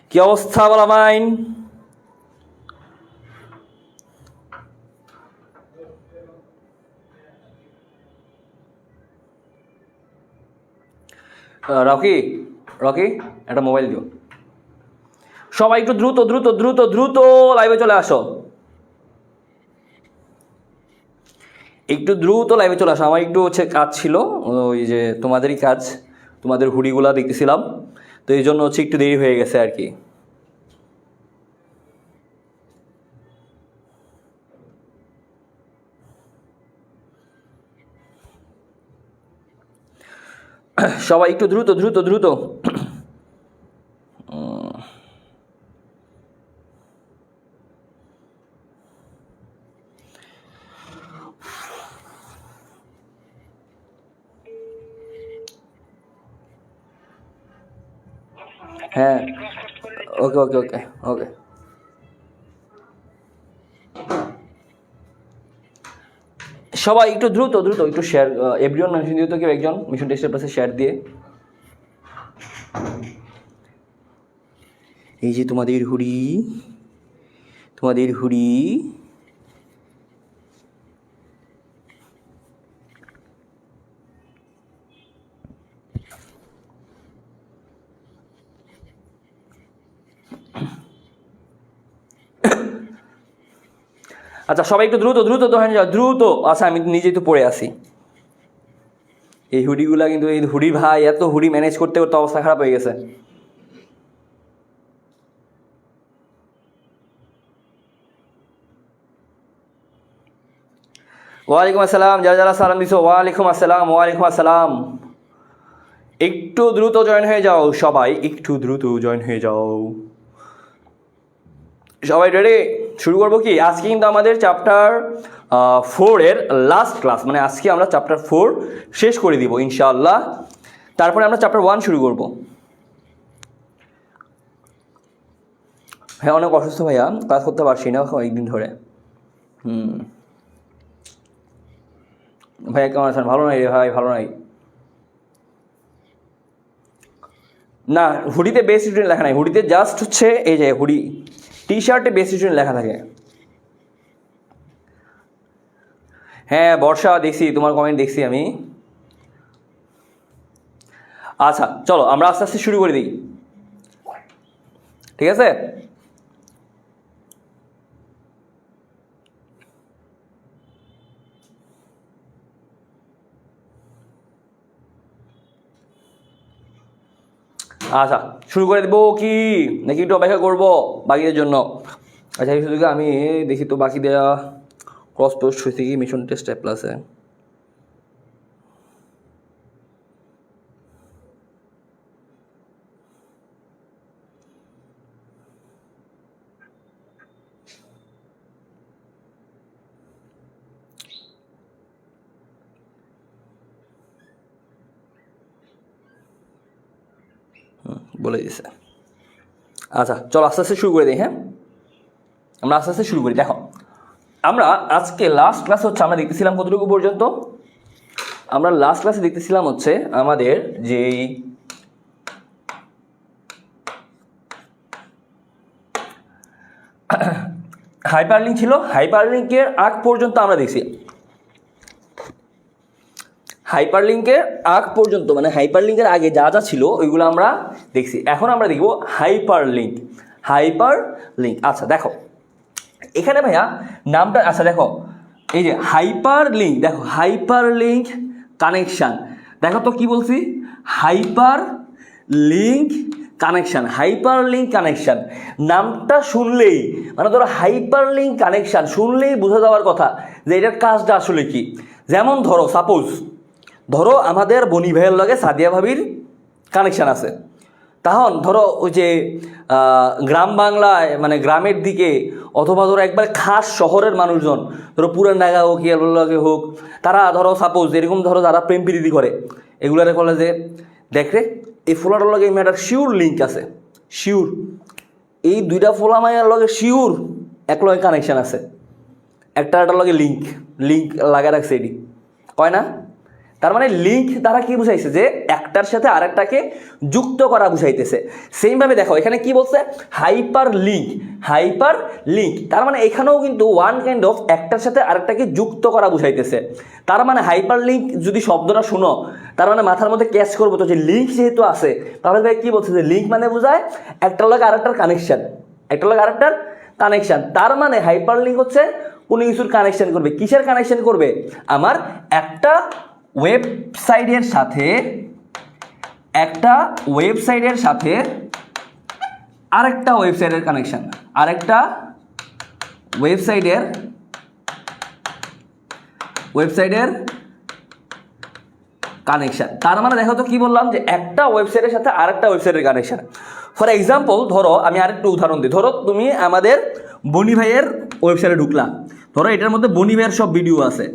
কি অবস্থা বলা মাইন? রকি রকি একটা মোবাইল দিও। সবাই একটু দ্রুত দ্রুত দ্রুত দ্রুত লাইভে চলে আসো, একটু দ্রুত লাইভে চলে আসো। আমার একটু কাজ ছিল, ওই যে তোমাদেরই কাজ, তোমাদের হুডিগুলা দেখতেছিলাম, তো এই জন্য একটু দেরি হয়ে গেছে আর কি। সবাই একটু দ্রুত দ্রুত দ্রুত। হ্যাঁ, ওকে ওকে ওকে ওকে। সবাই একটু দ্রুত দ্রুত একটু শেয়ার, এভরিওয়ান মেনশন দিও তো কেউ একজন মিশন টেস্টের পাশে শেয়ার দিয়ে। এই যে তোমাদের হুডি, তোমাদের হুডি। আচ্ছা সবাই একটু দ্রুত দ্রুত তো হয়ে যাও দ্রুত। আচ্ছা আমি নিজেই তো পড়ে আসি এই হুডিগুলা, কিন্তু এই হুডি ভাই এত হুডি ম্যানেজ করতে করতে অবস্থা খারাপ হয়ে গেছে। ওয়ালাইকুম আসসালাম, যারা যারা সালাম দিছো ওয়ালাইকুম আসসালাম, ওয়ালাইকুম আসসালাম। একটু দ্রুত জয়েন হয়ে যাও সবাই, একটু দ্রুত জয়েন হয়ে যাও সবাই। রেডি? শুরু করবো কি? আজকে কিন্তু আমাদের চ্যাপ্টার 4 এর লাস্ট ক্লাস, মানে আজকে আমরা চ্যাপ্টার 4 শেষ করে দিব ইনশাআল্লাহ, তারপরে আমরা চ্যাপ্টার 1 শুরু করব। হ্যাঁ অনেক অসুস্থ ভাইয়া, ক্লাস করতে পারছি না কয়েকদিন ধরে। ভাইয়া কেমন আছেন? ভালো নাই রে ভাই, ভালো নাই। না হুডিতে বেস্ট স্টুডেন্ট লেখা নাই, হুডিতে জাস্ট হচ্ছে এই যে হুডি টি শার্টে বেস্ট স্টুডেন্ট লেখা থাকে। হ্যাঁ বর্ষা দেখছি, তোমার কমেন্ট দেখছি আমি। আচ্ছা চলো আমরা আস্তে আস্তে শুরু করে দিই, ঠিক আছে? আচ্ছা শুরু করে দেবো কি নাকি একটু অপেক্ষা করবো বাকিদের জন্য? আচ্ছা এই সুযোগে আমি দেখি তো বাকি দেওয়া ক্রস পোস্ট হয়েছে কি মিশন টেস্ট প্লাসে। বলে দিছে। আচ্ছা চলো আস্তে আস্তে শুরু করে দিই। হ্যাঁ আমরা আস্তে আস্তে শুরু করি। দেখো আমরা আজকে লাস্ট ক্লাস হচ্ছে আমরা দেখতেছিলাম কতটুকু পর্যন্ত? আমরা লাস্ট ক্লাসে দেখতেছিলাম হচ্ছে আমাদের যেই হাইপারলিঙ্ক ছিল, হাইপারলিঙ্কের আগ পর্যন্ত আমরা দেখছি। হাইপারলিঙ্কের আগ পর্যন্ত মানে হাইপারলিঙ্কের আগে যা যা ছিল ওইগুলো আমরা দেখছি। এখন আমরা দেখব হাইপারলিঙ্ক। হাইপারলিঙ্ক আচ্ছা দেখো এখানে ভাইয়া নামটা, আচ্ছা দেখো এই যে হাইপারলিঙ্ক, দেখো হাইপারলিঙ্ক কানেকশান, দেখো তো কি বলছি? হাইপারলিঙ্ক কানেকশান, হাইপারলিঙ্ক কানেকশান নামটা শুনলেই মানে ধরো হাইপারলিঙ্ক কানেকশান শুনলেই বোঝা যাওয়ার কথা যে এটার কাজটা আসলে কি। যেমন ধরো সাপোজ ধরো আমাদের বনি ভাইয়ের লগে সাদিয়া ভাবির কানেকশান আছে, তখন ধরো ওই যে গ্রাম বাংলায় মানে গ্রামের দিকে অথবা ধরো একবার খাস শহরের মানুষজন ধরো পুরান ঢাকা হোক ইয়ালগে হোক, তারা ধরো সাপোজ এরকম ধরো যারা প্রেম প্রীতি করে এগুলারে বলে যে দেখ রে এই ফোলাটার লগে এই মেয়েটার শিওর লিঙ্ক আছে, শিওর এই দুইটা ফোলা মায়ের লগে শিওর এক লগে কানেকশান আছে, একটার লগে লিঙ্ক লিঙ্ক লাগা রাখছে এটি কয় না। তার মানে লিঙ্ক দ্বারা কি বুঝাইছে যে একটার সাথে আরেকটাকে যুক্ত করা বুঝাইতেছে। সেমভাবে দেখো এখানে কি বলছে, হাইপার লিঙ্ক, তার মানে এখানেও কিন্তু ওয়ান কাইন্ড অফ একটার সাথে আরেকটাকে যুক্ত করা বুঝাইতেছে। তার মানে হাইপার লিঙ্ক যদি শব্দটা শুনো, তার মানে মাথার মধ্যে ক্যাচ করবো তো যে লিঙ্ক যেহেতু আছে, তাহলে ভাই কি বলছে যে লিঙ্ক মানে বোঝায় একটার লগে আরেকটার কানেকশন, একটার লগে আরেকটার কানেকশন। তার মানে হাইপার লিঙ্ক হচ্ছে কোনো কিছুর কানেকশন করবে। কিসের কানেকশন করবে? আমার একটা ওয়েবসাইটের সাথে আরেকটা ওয়েবসাইটের কানেকশন, আরেকটা ওয়েবসাইটের কানেকশন। তার মানে দেখো তো কি বললাম যে একটা ওয়েবসাইটের সাথে আরেকটা ওয়েবসাইটের কানেকশন। ফর এক্সাম্পল ধরো আমি আরেকটু উদাহরণ দিই, ধরো তুমি আমাদের বনি ভাইয়ের ওয়েবসাইটে ঢুকলা, ধরো এটার মধ্যে বনি ভাইয়ের সব ভিডিও আছে,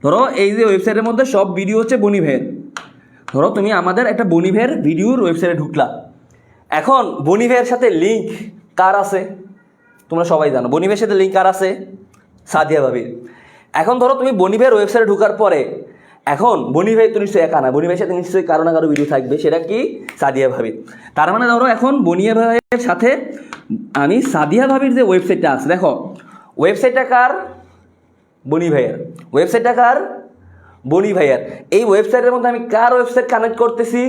ধরো এই যে ওয়েবসাইটের মধ্যে সব ভিডিও হচ্ছে বনি ভাইয়ের, ধরো তুমি আমাদের একটা বনি ভাইয়ের ভিডিওর ওয়েবসাইটে ঢুকলা। এখন বনি ভাইয়ের সাথে লিঙ্ক কার আছে? তোমরা সবাই জানো বনি ভাইয়ের সাথে লিঙ্ক কার আছে? সাদিয়া ভাবির। এখন ধরো তুমি বনি ভাইয়ের ওয়েবসাইটে ঢুকার পরে, এখন বনি ভাই তো নিশ্চয়ই একা না, বনি ভাইয়ের সাথে নিশ্চয়ই কারো না কারো ভিডিও থাকবে, সেটা কি? সাদিয়া ভাবির। তার মানে ধরো এখন বনিয়া ভাইয়ের সাথে আমি সাদিয়া ভাবির যে ওয়েবসাইটটা আছে, দেখো ওয়েবসাইটটা কার? বনি ভাইয়ের। ওয়েবসাইটটা কার? বনি ভাইয়ের। এই ওয়েবসাইটের মধ্যে আমি কার ওয়েবসাইট কানেক্ট করতেছি?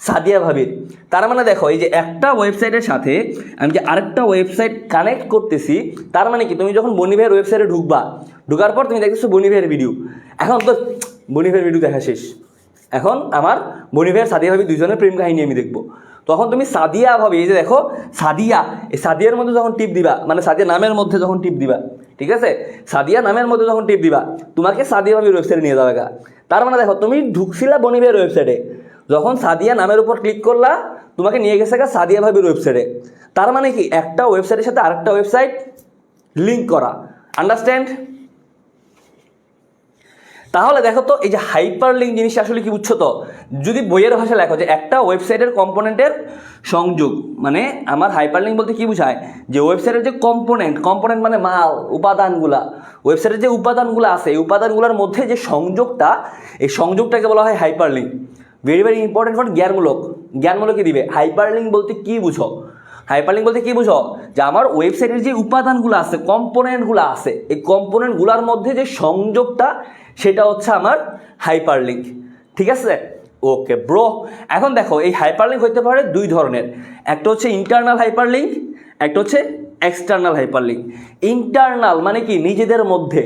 সাদিয়া ভাবির। তার মানে দেখো এই যে একটা ওয়েবসাইটের সাথে আমি যে আরেকটা ওয়েবসাইট কানেক্ট করতেছি, তার মানে কি তুমি যখন বনি ভাইয়ের ওয়েবসাইটে ঢুকার পর তুমি দেখতেছো বনি ভাইয়ের ভিডিও, এখন তো বনি ভাইয়ের ভিডিও দেখা শেষ, এখন আমার বনি ভাইয়ের সাদিয়া ভাবি দুইজনের প্রেম কাহিনী আমি দেখবো। তখন তুমি সাদিয়া ভাবি, এই যে দেখো সাদিয়া, এই সাদিয়ার মধ্যে যখন টিপ দিবা, মানে সাদিয়া নামের মধ্যে যখন টিপ দিবা, ঠিক আছে, সাদিয়া নামের মধ্যে যখন টিপ দিবা, তোমাকে সাদিয়া ভাবির ওয়েবসাইটে নিয়ে যাবে। তার মানে দেখো তুমি ঢুকছিলা বনি ভাইয়ের ওয়েবসাইটে, যখন সাদিয়া নামের উপর ক্লিক করলা তোমাকে নিয়ে গেছে সাদিয়া ভাবির ওয়েবসাইটে। তার মানে কি একটা ওয়েবসাইটের সাথে আরেকটা ওয়েবসাইট লিঙ্ক করা। আন্ডারস্ট্যান্ড? তাহলে দেখো তো এই যে হাইপার লিঙ্ক জিনিসটা আসলে কি বুঝছো তো? যদি বইয়ের ভাষা লেখো যে একটা ওয়েবসাইটের কম্পোনেন্টের সংযোগ, মানে আমার হাইপার লিঙ্ক বলতে কি বোঝায় যে ওয়েবসাইটের যে কম্পোনেন্ট মানে মাল, উপাদানগুলা, ওয়েবসাইটের যে উপাদানগুলো আছে এই উপাদানগুলোর মধ্যে যে সংযোগটা, এই সংযোগটাকে বলা হয় hyperlink. Very very important for জ্ঞানমূলকই দিবে। হাইপার লিঙ্ক বলতে কি বুঝো? হাইপার লিঙ্ক বলতে কি বুঝো? যে আমার ওয়েবসাইটের যে উপাদানগুলো আছে, কম্পোনেন্টগুলো আছে, এই কম্পোনেন্টগুলোর মধ্যে যে সংযোগটা, সেটা হচ্ছে আমার হাইপার লিঙ্ক। ঠিক আছে? Okay bro. এখন দেখো এই হাইপার লিঙ্ক হইতে পারে দুই ধরনের, একটা হচ্ছে ইন্টারনাল হাইপার লিঙ্ক, একটা হচ্ছে এক্সটার্নাল হাইপার লিঙ্ক। ইন্টারনাল মানে কি? নিজেদের মধ্যে।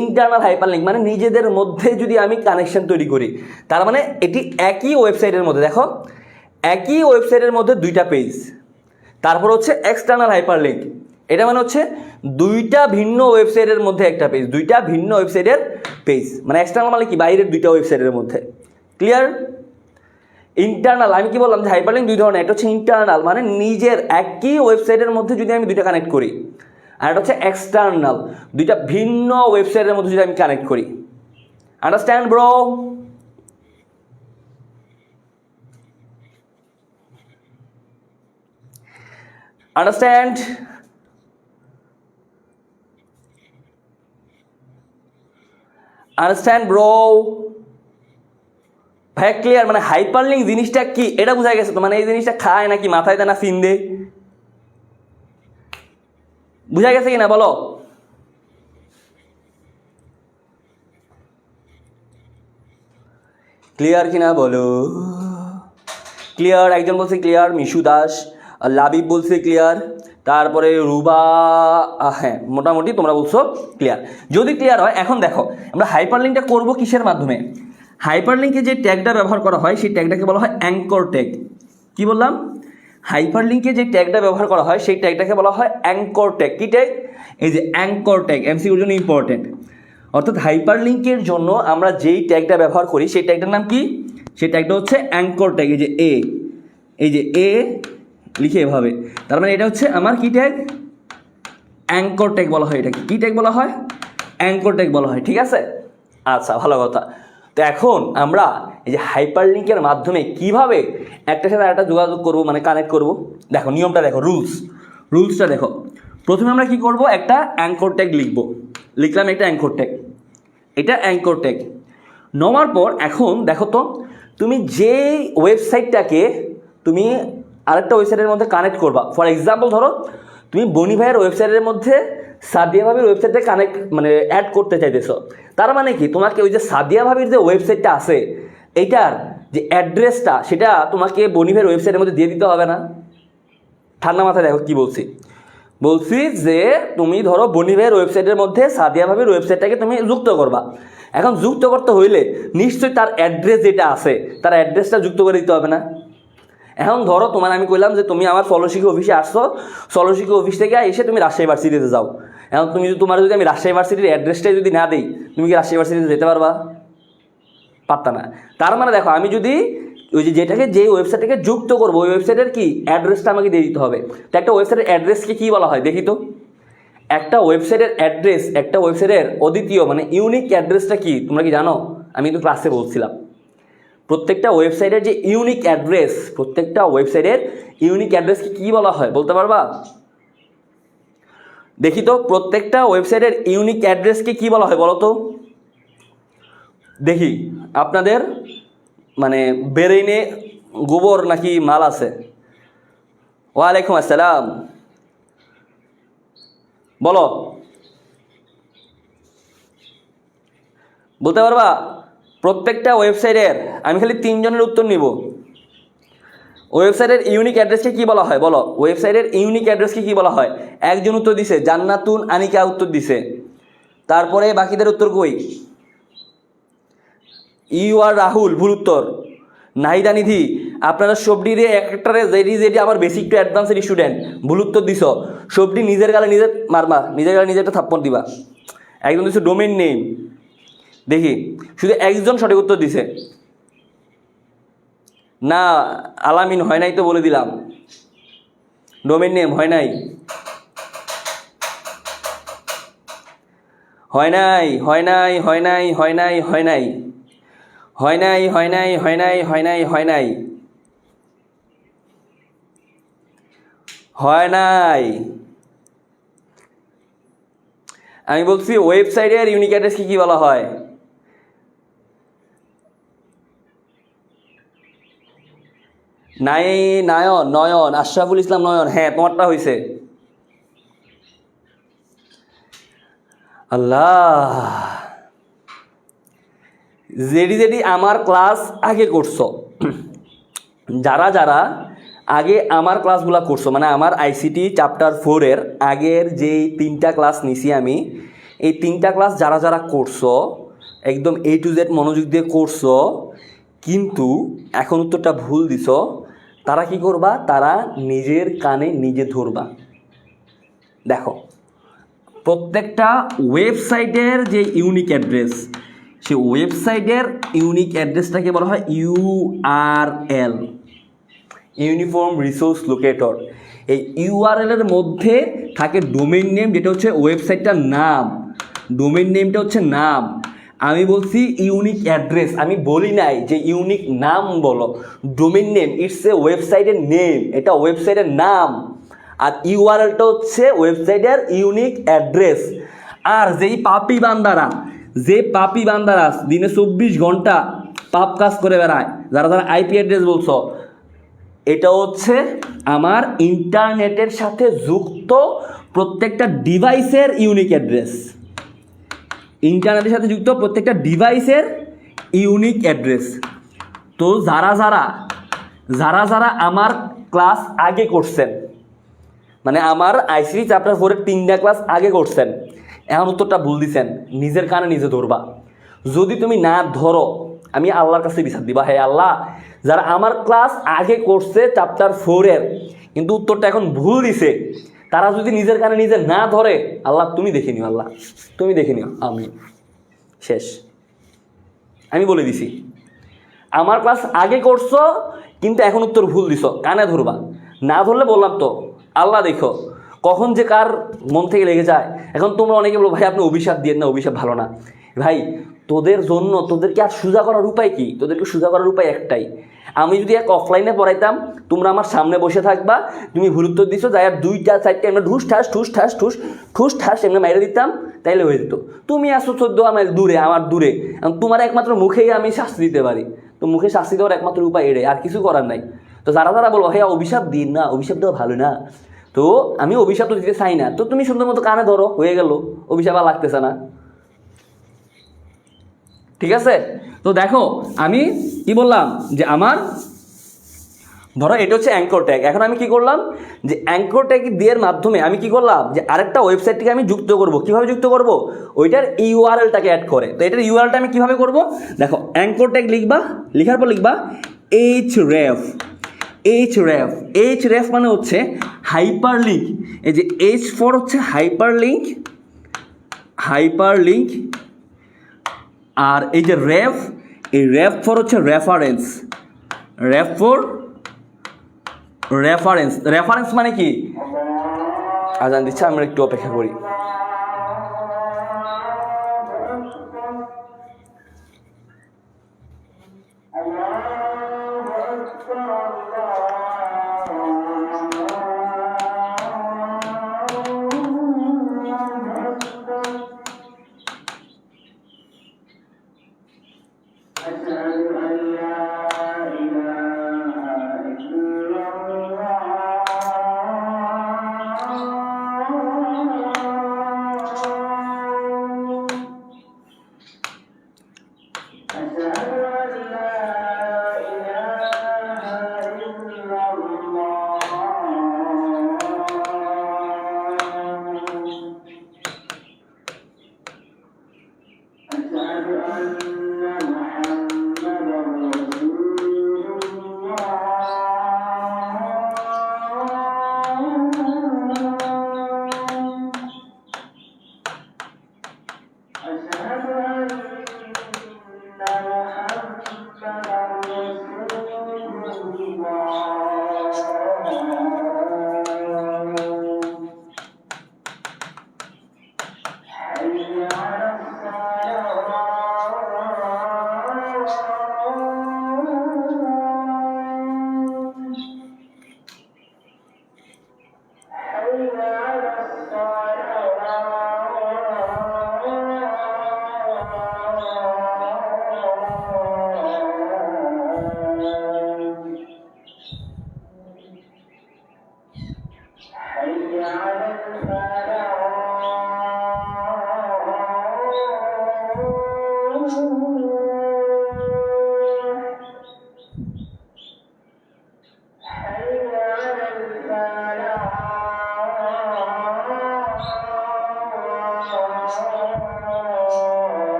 ইন্টারনাল হাইপার লিঙ্ক মানে নিজেদের মধ্যে যদি আমি কানেকশন তৈরি করি, তার মানে এটি একই ওয়েবসাইটের মধ্যে, দেখো একই ওয়েবসাইটের মধ্যে দুইটা পেজ। তারপর হচ্ছে এক্সটার্নাল হাইপার লিঙ্ক, এটা মানে হচ্ছে দুইটা ভিন্ন ওয়েবসাইটের মধ্যে একটা পেজ, দুইটা ভিন্ন ওয়েবসাইটের পেজ। মানে এক্সটার্নাল মানে কি? বাইরের দুইটা ওয়েবসাইটের মধ্যে। ক্লিয়ার? ইন্টারনাল আমি কি বললাম যে হাইপার লিঙ্ক দুই ধরনের, একটা হচ্ছে ইন্টারনাল মানে নিজের একই ওয়েবসাইটের মধ্যে যদি আমি দুইটা কানেক্ট করি, আর এটা হচ্ছে এক্সটার্নাল দুইটা ভিন্ন ওয়েবসাইটের মধ্যে যদি আমি কানেক্ট করি। Understand bro? Understand? Understand bro? ভাই ক্লিয়ার? মানে হাইপার লিঙ্ক জিনিসটা কি এটা বোঝা গেছে তো? মানে এই জিনিসটা খায় নাকি মাথায় দেয় না ফিন দে? বুঝা গেছে কিনা বলো? ক্লিয়ার কিনা বলো? ক্লিয়ার? একজন বলছে ক্লিয়ার, মিশু দাস, লাবিব বলছে ক্লিয়ার, তারপরে রুবা, হ্যাঁ মোটামুটি তোমরা বলছো ক্লিয়ার। যদি ক্লিয়ার হয়, এখন দেখো আমরা হাইপার লিঙ্কটা করবো কিসের মাধ্যমে? হাইপার লিঙ্কে যে ট্যাগটা ব্যবহার করা হয় সেই ট্যাগটাকে বলা হয় অ্যাঙ্কর ট্যাগ। কি বললাম? হাইপার লিঙ্কে যে ট্যাগটা ব্যবহার করা হয় সেই ট্যাগটাকে বলা হয় অ্যাঙ্কর ট্যাগ। কি ট্যাগ? এই যে অ্যাঙ্কর ট্যাগ, এমসিকিউর জন্য ইম্পর্টেন্ট। অর্থাৎ হাইপার লিঙ্কের জন্য আমরা যেই ট্যাগটা ব্যবহার করি সেই ট্যাগটার নাম কি? সেই ট্যাগটা হচ্ছে অ্যাঙ্কর ট্যাগ। এই যে এ, এই যে এ লিখে এভাবে, তার মানে এটা হচ্ছে আমার কি ট্যাগ? অ্যাঙ্কর ট্যাগ বলা হয়। এটাকে কি ট্যাগ বলা হয়? অ্যাঙ্কর ট্যাগ বলা হয়। ঠিক আছে? আচ্ছা, ভালো কথা। তো এখন আমরা এই যে হাইপার লিঙ্কের মাধ্যমে কিভাবে একটার সাথে আরেকটা যোগাযোগ করব, মানে কানেক্ট করব, দেখো নিয়মটা দেখো, রুলসটা দেখো। প্রথমে আমরা কি করব? একটা অ্যাঙ্কর ট্যাগ লিখলাম একটা অ্যাঙ্কর ট্যাগ, এটা অ্যাঙ্কর ট্যাগ। নেওয়ার পর এখন দেখো তো তুমি যে ওয়েবসাইটটাকে তুমি আরেকটা ওয়েবসাইটের মধ্যে কানেক্ট করবা, ফর এক্সাম্পল ধরো তুমি বনি ভাইয়ের ওয়েবসাইটের মধ্যে সাদিয়া ভাবির ওয়েবসাইটে কানেক্ট মানে অ্যাড করতে চাইতেছো। তার মানে কি তোমাকে ওই যে সাদিয়া ভাবির যে ওয়েবসাইটটা আছে এইটার যে অ্যাড্রেসটা সেটা তোমাকে বনি ভাইয়ের ওয়েবসাইটের মধ্যে দিয়ে দিতে হবে না? ঠান্ডা মাথায় দেখো কি বলছি যে তুমি ধরো বনি ভাইয়ের ওয়েবসাইটের মধ্যে সাদিয়া ভাবির ওয়েবসাইটটাকে তুমি যুক্ত করবা। এখন যুক্ত করতে হইলে নিশ্চয়ই তার অ্যাড্রেস যেটা আছে তার অ্যাড্রেসটা যুক্ত করে দিতে হবে না? এখন ধরো তোমার আমি কইলাম যে তুমি আমার সলশিক্ষা অফিসে আসছো, সলশিক্ষা অফিস থেকে এসে তুমি রাজশাহী ভার্সিটিতে যাও। এখন তুমি তোমার যদি আমি রাজশাহী ভার্সিটির অ্যাড্রেসটাই যদি না দিই তুমি কি রাজশাহী ভার্সিটিতে যেতে পারবা? পারতা না। তার মানে দেখো আমি যদি ওই যেটাকে যে ওয়েবসাইটটাকে যুক্ত করবো ওই ওয়েবসাইটের কি অ্যাড্রেসটা আমাকে দিয়ে দিতে হবে। তো একটা ওয়েবসাইটের অ্যাড্রেসকে কী বলা হয় দেখি তো? একটা ওয়েবসাইটের অ্যাড্রেস, একটা ওয়েবসাইটের অদ্বিতীয় মানে ইউনিক অ্যাড্রেসটা কি তোমরা কি জানো? আমি কিন্তু ক্লাসে বলছিলাম প্রত্যেকটা ওয়েবসাইটের যে ইউনিক অ্যাড্রেস, প্রত্যেকটা ওয়েবসাইটের ইউনিক অ্যাড্রেসকে কী বলা হয় বলতে পারবা? দেখি তো প্রত্যেকটা ওয়েবসাইটের ইউনিক অ্যাড্রেসকে কী বলা হয় বলো তো দেখি। আপনাদের মানে ব্রেইনে গোবর নাকি মাল আছে? ওয়ালাইকুম আসসালাম, বলো বলতে পারবা? প্রত্যেকটা ওয়েবসাইটের আমি খালি 3 জনের উত্তর নিব। ওয়েবসাইটের ইউনিক অ্যাড্রেসকে কী বলা হয় বলো? ওয়েবসাইটের ইউনিক অ্যাড্রেসকে কী বলা হয়? একজন উত্তর দিছে, জান্নাতুন আনিকা উত্তর দিছে। তারপরে বাকিদের উত্তর কই? ইউ আর রাহুল ভুল উত্তর। নাহিদা নিধি আপনারা সবডিরে একটারে যেটি আমার বেসিক টু অ্যাডভান্সের স্টুডেন্ট ভুল উত্তর দিছ। সবডি নিজের গালে নিজের মারবা, নিজের গালে নিজের একটা থাপ্পড় দিবা। একজন দিছে ডোমেইন নেম, দেখি শুধু একজন সঠিক উত্তর দিছে। না আলামিন হয় নাই তো বলে দিলাম, ডোমেইন নেম হয় নাই, হয় নাই হয় নাই হয় নাই হয় নাই হয় নাই হয় নাই হয় নাই হয় নাই হয় নাই হয় নাই হয় নাই। আমি বলছি ওয়েবসাইটের ইউনিক অ্যাড্রেসকে কি বলা হয়? নয়ন আশরাফুল ইসলাম নয়ন, হ্যাঁ তোমারটা হয়েছে। আল্লাহ, যেটি আমার ক্লাস আগে করছো, যারা যারা আগে আমার ক্লাসগুলো করছো মানে আমার আইসিটি চ্যাপ্টার 4-এর আগের যেই 3টা ক্লাস নিছি আমি, এই 3টা ক্লাস যারা যারা করছো একদম A to Z মনোযোগ দিয়ে করছো কিন্তু এখন উত্তরটা ভুল দিছো, তারা কি করবা? তারা নিজের কানে নিজে ধরবা। দেখো প্রত্যেকটা ওয়েবসাইটের যে ইউনিক অ্যাড্রেস, সেই ওয়েবসাইটের ইউনিক অ্যাড্রেসটাকে বলা হয় URL, ইউনিফর্ম রিসোর্স লোকেটর। এই URL এর মধ্যে থাকে ডোমেইন নেম যেটা হচ্ছে ওয়েবসাইটটার নাম, ডোমেইন নেমটা হচ্ছে নাম। আমি বলছি ইউনিক অ্যাড্রেস, আমি বলি নাই যে ইউনিক নাম বলো। ডোমেইন নেম ইটস এ ওয়েবসাইটের নেম, এটা ওয়েবসাইটের নাম। আর URLটা হচ্ছে ওয়েবসাইটের ইউনিক অ্যাড্রেস। আর যেই পাপি বান্দারা দিনে 24 ঘন্টা পাপ কাজ করে বেড়ায়, যারা যারা IP অ্যাড্রেস বলছো, এটা হচ্ছে আমার ইন্টারনেটের সাথে যুক্ত প্রত্যেকটা ডিভাইসের ইউনিক অ্যাড্রেস। ইন্টারনেটের সাথে যুক্ত প্রত্যেকটা ডিভাইসের ইউনিক অ্যাড্রেস। তো যারা যারা আমার ক্লাস আগে করছেন মানে আমার আইসিটি চ্যাপ্টার 4-এর 3টা ক্লাস আগে করছেন, এখন উত্তরটা ভুল দিছেন, নিজের কানে নিজে ধরবা। যদি তুমি না ধরো আমি আল্লাহর কাছে বিচার দিবা, হে আল্লাহ যারা আমার ক্লাস আগে করছে চ্যাপ্টার 4-এর কিন্তু উত্তরটা এখন ভুল দিছে, তারা যদি নিজের কানে নিজে না ধরে, আল্লাহ তুমি দেখে নিও, আল্লাহ তুমি দেখে নিও। আমি শেষ, আমি বলে দিছি আমার ক্লাস আগে করছো কিন্তু এখন উত্তর ভুল দিছো, কানে ধরবা। না ধরলে বললাম তো আল্লাহ দেখো কখন যে কার মন থেকে লেগে যায়। এখন তোমরা অনেকে বলো ভাই আপনি অভিশাপ দিয়ে না, অভিশাপ ভালো না। ভাই তোদের জন্য তোদেরকে আর সোজা করার উপায় কি? তোদেরকে সোজা করার উপায় একটাই, আমি যদি এক অফলাইনে পড়াইতাম, তোমরা আমার সামনে বসে থাকবা, তুমি ভুল উত্তর দিছো, যাই আর 2টা 4টা এমনি ঠুস ঠাস এমনি মাইরে দিতাম, তাইলে হয়ে যেত। তুমি আসো 14 মাইল দূরে, আমার দূরে, তোমার একমাত্র মুখেই আমি শাস্তি দিতে পারি। তো মুখে শাস্তি দেওয়ার একমাত্র উপায় এড়ে, আর কিছু করার নাই। তো যারা বলবো হ্যাঁ অভিশাপ দিন না, অভিশাপ দেওয়া ভালো না, তো আমি অভিশাপ তো দিতে চাই না, তো তুমি সুন্দর মতো কানে ধরো, হয়ে গেল, অভিশাপ আর লাগতেছে না। ঠিক আছে? তো দেখো আমি কি বললাম যে আমার ধরো এটা হচ্ছে অ্যাঙ্কর ট্যাগ। এখন আমি কি করলাম যে অ্যাঙ্কর ট্যাগ দেওয়ার মাধ্যমে আমি কি করলাম যে আরেকটা ওয়েবসাইটটিকে আমি যুক্ত করব। কিভাবে যুক্ত করব? ওইটার ইউআরএলটাকে অ্যাড করে। তো এটার ইউআরএলটা আমি কিভাবে করব? দেখো অ্যাঙ্কর ট্যাগ লিখবা, লিখার পর লিখবা href মানে হচ্ছে হাইপার লিঙ্ক। এই যে H4 হচ্ছে হাইপার লিঙ্ক, আর এই যে রেফ, এই রেফ4 হচ্ছে রেফারেন্স। রেফারেন্স মানে কি? আজান দিচ্ছে, আমরা একটু অপেক্ষা করি।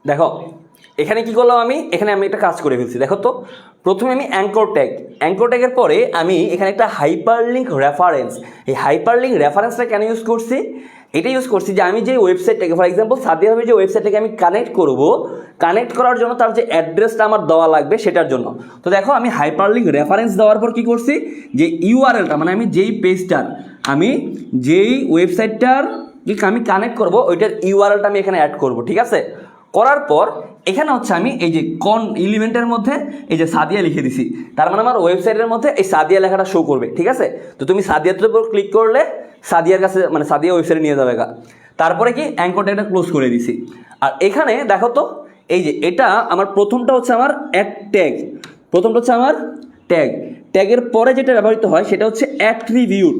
দেখো এখানে কি করলাম আমি, এখানে আমি একটা কাজ করে ফেলছি। দেখো তো, প্রথমে আমি অ্যাঙ্কর ট্যাগের পরে আমি এখানে একটা হাইপারলিঙ্ক রেফারেন্স। এই হাইপারলিঙ্ক রেফারেন্সটা কেন ইউজ করছি? এটা ইউজ করছি যে আমি যে ওয়েবসাইটটাকে, ফর এক্সাম্পল সাদিয়া ভাবে যে ওয়েবসাইটটাকে আমি কানেক্ট করার জন্য তার যে অ্যাড্রেসটা আমার দেওয়া লাগবে সেটার জন্য। তো দেখো আমি হাইপারলিঙ্ক রেফারেন্স দেওয়ার পর কি করছি, যে ইউআরএলটা মানে আমি যেই পেজটার, আমি যেই ওয়েবসাইটটার আমি কানেক্ট করব ওইটার ইউআরএলটা আমি এখানে অ্যাড করব। ঠিক আছে? করার পর এখানে হচ্ছে আমি এই যে কোন এলিমেন্টের মধ্যে এই যে সাদিয়া লিখে দিছি, তার মানে আমার ওয়েবসাইটের মধ্যে এই সাদিয়া লেখাটা শো করবে। ঠিক আছে? তো তুমি সাদিয়ার উপর ক্লিক করলে সাদিয়ার কাছে, মানে সাদিয়া ওয়েবসাইটে নিয়ে যাবে গা। তারপরে কি অ্যাঙ্কর ট্যাগটা ক্লোজ করে দিছি। আর এখানে দেখো তো, এই যে এটা আমার প্রথমটা হচ্ছে আমার ট্যাগ, ট্যাগের পরে যেটা ব্যবহৃত হয় সেটা হচ্ছে অ্যাট্রিবিউট।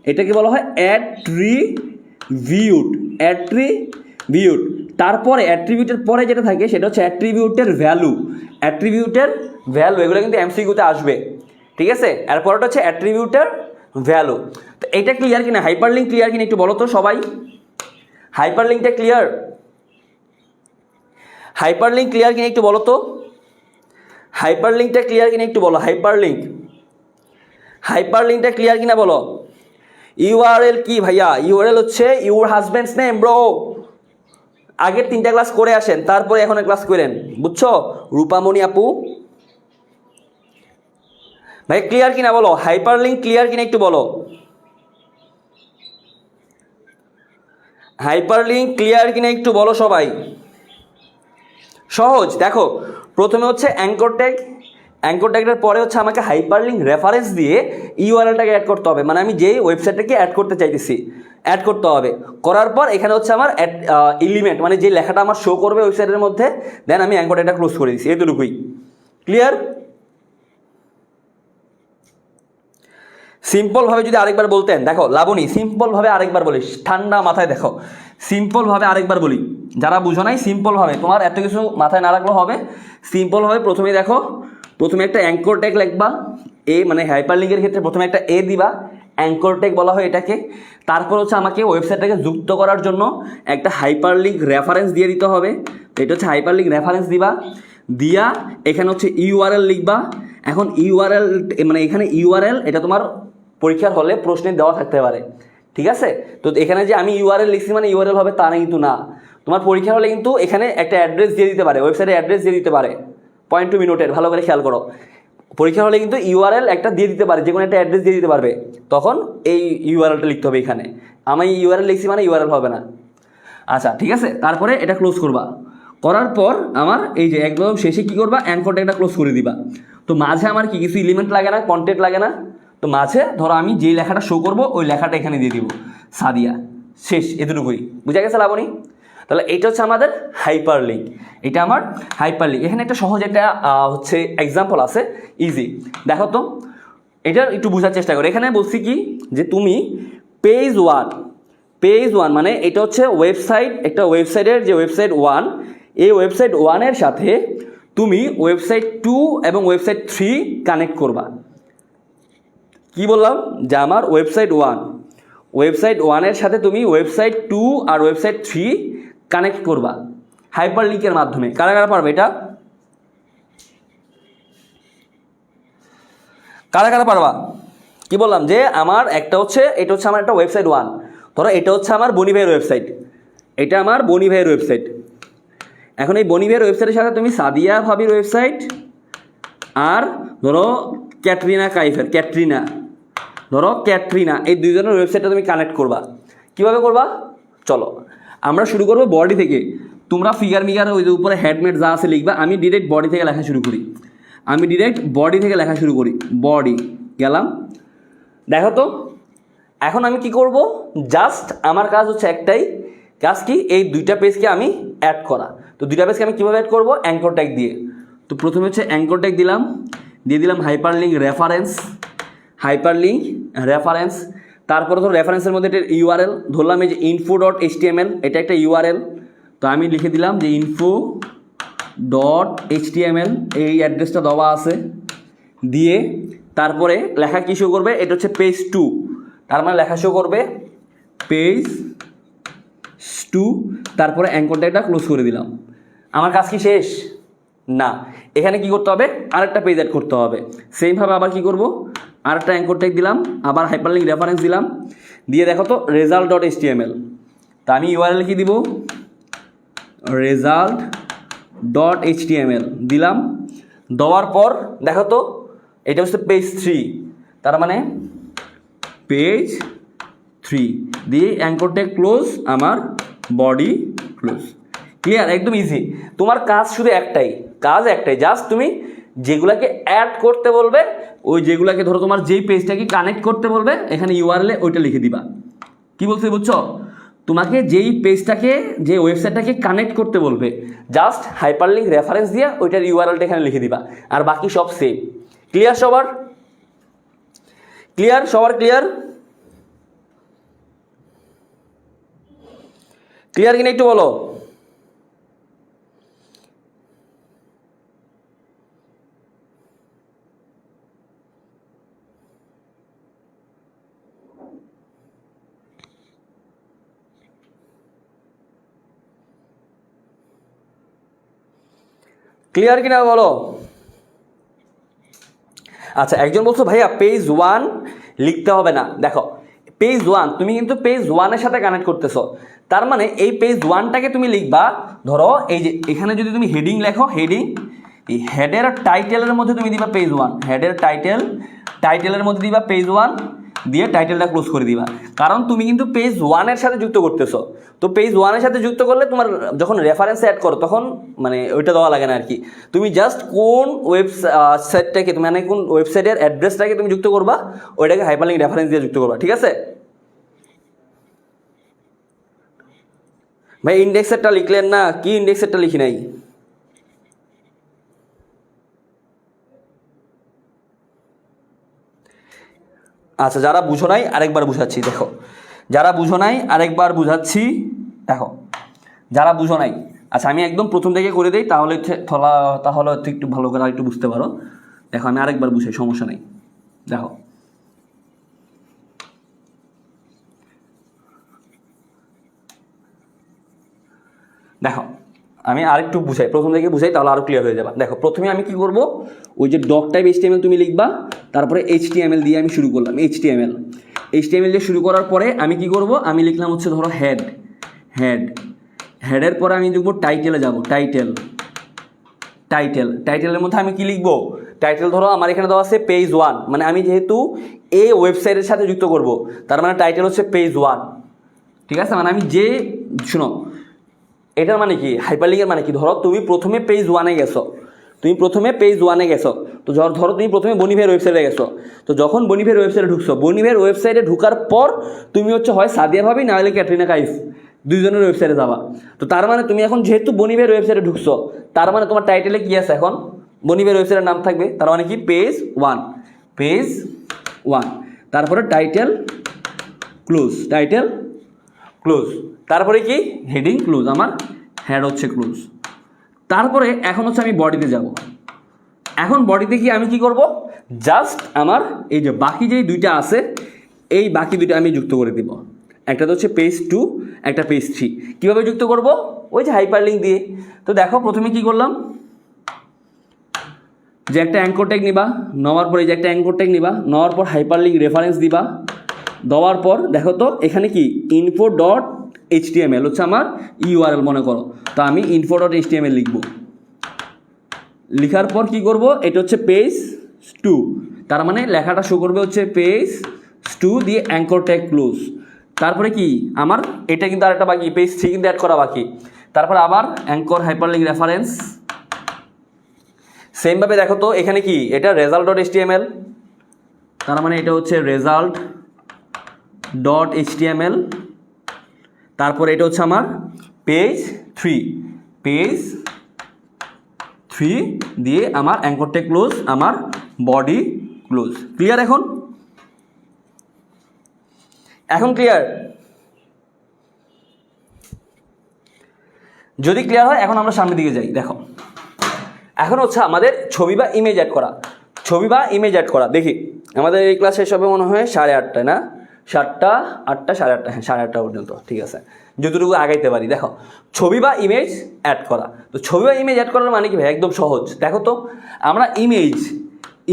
এটাকে বলা হয় অ্যাট্রিবিউট। তারপরে অ্যাট্রিবিউটের পরে যেটা থাকে সেটা হচ্ছে অ্যাট্রিবিউটের ভ্যালু। এগুলো কিন্তু এমসিকিউতে আসবে। ঠিক আছে? এরপরটা হচ্ছে অ্যাট্রিবিউটের ভ্যালু। তো এটা ক্লিয়ার কিনা, হাইপারলিঙ্ক ক্লিয়ার কিনা একটু বলো তো সবাই। হাইপারলিঙ্কটা ক্লিয়ার কিনা একটু বলো তো। হাইপারলিঙ্কটা ক্লিয়ার কিনা একটু বলো, হাইপারলিঙ্কটা ক্লিয়ার কিনা বলো। ইউআরএল কি ভাইয়া? ইউআরএল হচ্ছে ইউর হাজব্যান্ডস নেম ব্রো। আগের 3টা ক্লাস করে আসেন, তারপরে এখন ক্লাস করেন, বুঝছো রূপামণি আপু? ভাই ক্লিয়ার কিনা বলো, হাইপারলিঙ্ক ক্লিয়ার কিনা একটু বলো। হাইপারলিঙ্ক ক্লিয়ার কিনা একটু বলো সবাই। সহজ, দেখো প্রথমে হচ্ছে অ্যাঙ্কর ট্যাগের পরে হচ্ছে আমাকে হাইপারলিঙ্ক রেফারেন্স দিয়ে ইউআরএলটাকে অ্যাড করতে হবে, মানে আমি যেই ওয়েবসাইটটাকে অ্যাড করতে চাইতেছি অ্যাড করতে হবে। করার পর এখানে হচ্ছে আমার এলিমেন্ট মানে যে লেখাটা আমার শো করবে ওয়েবসাইটের মধ্যে, দেন আমি অ্যাঙ্কর ট্যাগটা ক্লোজ করে দিচ্ছি, এতটুকুই। ক্লিয়ার? সিম্পলভাবে যদি আরেকবার বলতেন, দেখো লাবণী সিম্পলভাবে আরেকবার বলিস, ঠান্ডা মাথায় দেখো, সিম্পলভাবে আরেকবার বলি, যারা বুঝো নাই সিম্পলভাবে, তোমার এত কিছু মাথায় না রাখলেও হবে। সিম্পলভাবে প্রথমে দেখো, প্রথমে একটা অ্যাঙ্কর ট্যাগ লিখবা, এ মানে হাইপারলিঙ্কের ক্ষেত্রে প্রথমে একটা এ দিবা, অ্যাঙ্কর ট্যাগ বলা হয় এটাকে। তারপর হচ্ছে আমাকে ওয়েবসাইটটাকে যুক্ত করার জন্য একটা হাইপারলিঙ্ক রেফারেন্স দিয়ে দিতে হবে, এটা হচ্ছে হাইপারলিঙ্ক রেফারেন্স দিবা, দিয়া এখানে হচ্ছে ইউআরএল লিখবা। এখন ইউআরএল মানে এখানে ইউআরএল এটা তোমার পরীক্ষার হলে প্রশ্নে দেওয়া থাকতে পারে, ঠিক আছে? তো এখানে যে আমি ইউআরএল লিখছি মানে ইউআরএল হবে তা না, কিন্তু না, তোমার পরীক্ষার হলে কিন্তু এখানে একটা অ্যাড্রেস দিয়ে দিতে পারে, ওয়েবসাইটের অ্যাড্রেস দিয়ে দিতে পারে। পয়েন্ট টু বি নোটেড, ভালো করে খেয়াল করো। পরীক্ষার হলে কিন্তু ইউআরএল একটা দিয়ে দিতে পারে, যে কোনো একটা অ্যাড্রেস দিয়ে দিতে পারবে, তখন এই ইউআরএলটা লিখতে হবে এখানে। আমি ইউআরএল লিখছি মানে ইউআরএল হবে না। আচ্ছা ঠিক আছে, তারপরে এটা ক্লোজ করবা, করার পর আমার এই যে একদম শেষে কী করবা, অ্যাঙ্কর ট্যাগটা ক্লোজ করে দিবা। তো মাঝে আমার কি কিছু এলিমেন্ট লাগে না, কন্টেন্ট লাগে না, তো মাঝে ধরো আমি যেই লেখাটা শো করবো ওই লেখাটা এখানে দিয়ে দিব, সাদিয়া, শেষ, এতটুকুই। বুঝা গেছে লাবণী? তাহলে এটা হচ্ছে আমাদের হাইপারলিঙ্ক, এটা আমার হাইপারলিঙ্ক। এখানে একটা সহজ একটা হচ্ছে এক্সাম্পল আছে, ইজি, দেখো তো, এটা একটু বোঝার চেষ্টা করো। এখানে বলছি কি যে তুমি পেজ ওয়ান মানে এটা হচ্ছে ওয়েবসাইট, একটা ওয়েবসাইটের যে ওয়েবসাইট 1, এই ওয়েবসাইট 1-এর সাথে তুমি ওয়েবসাইট 2 এবং ওয়েবসাইট 3 কানেক্ট করবা। কি বললাম? যে আমার ওয়েবসাইট 1-এর সাথে তুমি ওয়েবসাইট 2 আর ওয়েবসাইট 3 কানেক্ট করবা হাইপারলিঙ্কের মাধ্যমে। কারা কারা পারবে এটা? কারা কারা পারবা? কি বললাম যে আমার একটা হচ্ছে, এটা হচ্ছে আমার একটা ওয়েবসাইট 1, ধরো এটা হচ্ছে আমার বনি ভাইয়ের ওয়েবসাইট, এটা আমার বনি ভাইয়ের ওয়েবসাইট। এখন এই বনি ভাইয়ের ওয়েবসাইটের সাথে তুমি সাদিয়া ভাবির ওয়েবসাইট আর ধরো ক্যাটরিনা এই দুইজনের ওয়েবসাইটটা তুমি কানেক্ট করবা। কিভাবে করবা? চলো আমরা শুরু করবো বডি থেকে। তোমরা ফিগার মিগার ওই যে উপরে হেডমেট যা আছে লিখবা, আমি ডিরেক্ট বডি থেকে লেখা শুরু করি। বডি গেলাম, দেখো তো এখন আমি কি করব, জাস্ট আমার কাজ হচ্ছে একটাই কাজ, কি এই দুইটা পেজকে আমি অ্যাড করা। তো দুইটা পেজকে আমি কীভাবে অ্যাড করবো? অ্যাঙ্কর ট্যাগ দিয়ে। তো প্রথমে হচ্ছে অ্যাঙ্কর ট্যাগ দিয়ে দিলাম হাইপারলিঙ্ক রেফারেন্স। তারপরে ধরো রেফারেন্সের মধ্যে একটা ইউআরএল ধরলাম, এই যে info.html, এটা একটা ইউআরএল, তো আমি লিখে দিলাম যে info.html, এই অ্যাড্রেসটা দেওয়া আছে, দিয়ে তারপরে লেখা কী শো করবে, এটা হচ্ছে পেজ 2, তার মানে লেখা শো করবে পেজ 2, তারপরে অ্যাঙ্কর ট্যাগটা ক্লোজ করে দিলাম। আমার কাজ কি শেষ? না, এখানে কি করতে হবে, আরেকটা পেজ অ্যাড করতে হবে। সেইভাবে আবার কি করব, আরেকটা অ্যাঙ্কর ট্যাগ দিলাম, আবার হাইপারলিঙ্ক রেফারেন্স দিলাম, দিয়ে দেখো তো result.html, তা আমি ইউআরএল কি দিব, result.html দিলাম। দেওয়ার পর দেখো তো এটা হচ্ছে পেজ 3, তার মানে পেজ 3 দিয়ে অ্যাঙ্কর ট্যাগ ক্লোজ, আমার বডি ক্লোজ। ক্লিয়ার? একদম ইজি। তোমার কাজ শুধু একটাই, জাস্ট তুমি যেগুলাকে অ্যাড করতে বলবে, ওই যেগুলাকে ধরো তোমার যেই পেজটাকে কানেক্ট করতে বলবে এখানে ইউআরএলে ওইটা লিখে দিবা। কি বলছি বুঝছো? তোমাকে যেই পেজটাকে, যে ওয়েবসাইটটাকে কানেক্ট করতে বলবে, জাস্ট হাইপারলিঙ্ক রেফারেন্স দিয়ে ওইটার ইউআরএলটা এখানে লিখে দিবা, আর বাকি সব সেম। ক্লিয়ার সবার? ক্লিয়ার কিনা একটু বলো। ক্লিয়ার কিনা বলো। আচ্ছা, একজন বলছো ভাইয়া পেজ 1 লিখতে হবে না। দেখো পেজ 1 তুমি কিন্তু পেজ 1-এর সাথে কানেক্ট করতেছো, তার মানে এই পেজ 1টাকে তুমি লিখবা, ধরো এই যে এখানে যদি তুমি হেডিং লেখো, হেডিং, এই হেডের টাইটেলের মধ্যে তুমি দিবা পেজ 1, হেডের টাইটেলের মধ্যে দিবা পেজ 1 দিয়ে টাইটেলটা ক্লোজ করে দিবা, কারণ তুমি কিন্তু পেজ 1-এর সাথে যুক্ত করতেছো। তো পেজ 1-এর সাথে যুক্ত করলে তোমার যখন রেফারেন্স অ্যাড করো তখন মানে ওইটা দেওয়া লাগে না আর কি। তুমি জাস্ট কোন ওয়েবসাইটটাকে মানে কোন ওয়েবসাইটের অ্যাড্রেসটাকে তুমি যুক্ত করবা, ওইটাকে হাইপারলিংক রেফারেন্স দিয়ে যুক্ত করবা, ঠিক আছে ভাই? ইন্ডেক্সেরটা লিখলেন না, কি ইন্ডেক্সেরটা লিখি নাই? আচ্ছা, যারা বুঝো নাই আরেকবার বুঝাচ্ছি, দেখো যারা বুঝো নাই আরেকবার বুঝাচ্ছি, দেখো যারা বুঝো নাই, আচ্ছা আমি একদম প্রথম থেকে করে দিই, তাহলে তাহলে একটু ভালো করে একটু বুঝতে পারো। দেখো আমি আরেকবার বুঝাই, সমস্যা নেই। দেখো দেখো আমি আরেকটু বুঝাই, প্রথম থেকে বুঝাই, তাহলে আরও ক্লিয়ার হয়ে যাবে। দেখো প্রথমে আমি কি করব, ওই যে ডক টাইপ HTML তুমি লিখবা, তারপরে HTML দিয়ে আমি শুরু করলাম, HTML দিয়ে শুরু করার পরে আমি কি করব, আমি লিখলাম হচ্ছে ধরো হেডের পরে আমি লিখবো টাইটেলে যাব, টাইটেলের মধ্যে আমি কি লিখবো, টাইটেল ধরো আমার এখানে দেওয়া আছে পেজ 1, মানে আমি যেহেতু এই ওয়েবসাইটের সাথে যুক্ত করব, তার মানে টাইটেল হচ্ছে পেজ 1, ঠিক আছে? মানে আমি শোনো, এটার মানে কি, হাইপারলিংকের মানে কি, ধরো তুমি প্রথমে পেজ 1-এ গেছো, তো ধরো তুমি প্রথমে বনিভের ওয়েবসাইটে গেছো, তো যখন বনিভের ওয়েবসাইটে ঢুকছো, বনিভের ওয়েবসাইটে ঢুকার পর তুমি হচ্ছে হয় সাদিয়া ভাবি না হলে ক্যাটরিনা কাইফ, দুইজনের ওয়েবসাইটে যাবা। তো তার মানে তুমি এখন যেহেতু বনিভের ওয়েবসাইটে ঢুকছো, তার মানে তোমার টাইটেলে কি আছে, এখন বনিভের ওয়েবসাইটের নাম থাকবে, তার মানে কি পেজ 1, তারপরে টাইটেল ক্লোজ, তারপরে কি হেডিং ক্লোজ, আমার হেড হচ্ছে ক্লোজ। তারপরে এখন হচ্ছে আমি বডিতে যাব, এখন বডিতে কি আমি কি করব, জাস্ট আমার এই যে বাকি যেই দুইটা আছে, এই বাকি দুইটা আমি যুক্ত করে দিব, একটা তো হচ্ছে পেজ 2, একটা পেজ 3। কীভাবে যুক্ত করব, ওই যে হাইপারলিংক দিয়ে। তো দেখো প্রথমে কি করলাম, যে একটা অ্যাঙ্কর ট্যাগ নিবা, নেওয়ার পরে যে একটা অ্যাঙ্কর ট্যাগ নিবা, নেওয়ার পর হাইপারলিংক রেফারেন্স দিবা, দেওয়ার পর দেখো তো এখানে কি info.html হচ্ছে আমার URL মনে করো, তো আমি info.html লিখব, লিখার পর কি করব, এটা হচ্ছে পেজ 2, তার মানে লেখাটা শো করবে হচ্ছে পেজ 2 দিয়ে অ্যাঙ্কর ট্যাগ ক্লোজ। তারপরে কি আমার এটা কিন্তু আরেকটা বাকি, পেজ 3 কিন্তু অ্যাড করা বাকি। তারপর আবার অ্যাঙ্কর হাইপারলিংক রেফারেন্স, সেমভাবে দেখো তো এখানে কি, এটা result.html, তার মানে এটা হচ্ছে result.html, তারপর এটা হচ্ছে আমার পেজ 3 দিয়ে আমার অ্যাঙ্কর ট্যাগ ক্লোজ, আমার বডি ক্লোজ। ক্লিয়ার? এখন ক্লিয়ার? যদি ক্লিয়ার হয় এখন আমরা সামনের দিকে যাই। দেখো এখন হচ্ছে আমাদের ছবি বা ইমেজ অ্যাড করা, দেখি আমাদের এই ক্লাস শেষ হবে মনে হয় 8:30 না, 7টা 8টা 8:30, হ্যাঁ 8:30 পর্যন্ত, ঠিক আছে, যতটুকু আগাইতে পারি। দেখো ছবি বা ইমেজ অ্যাড করা, তো ছবি বা ইমেজ অ্যাড করার মানে কি ভাই, একদম সহজ। দেখো তো আমরা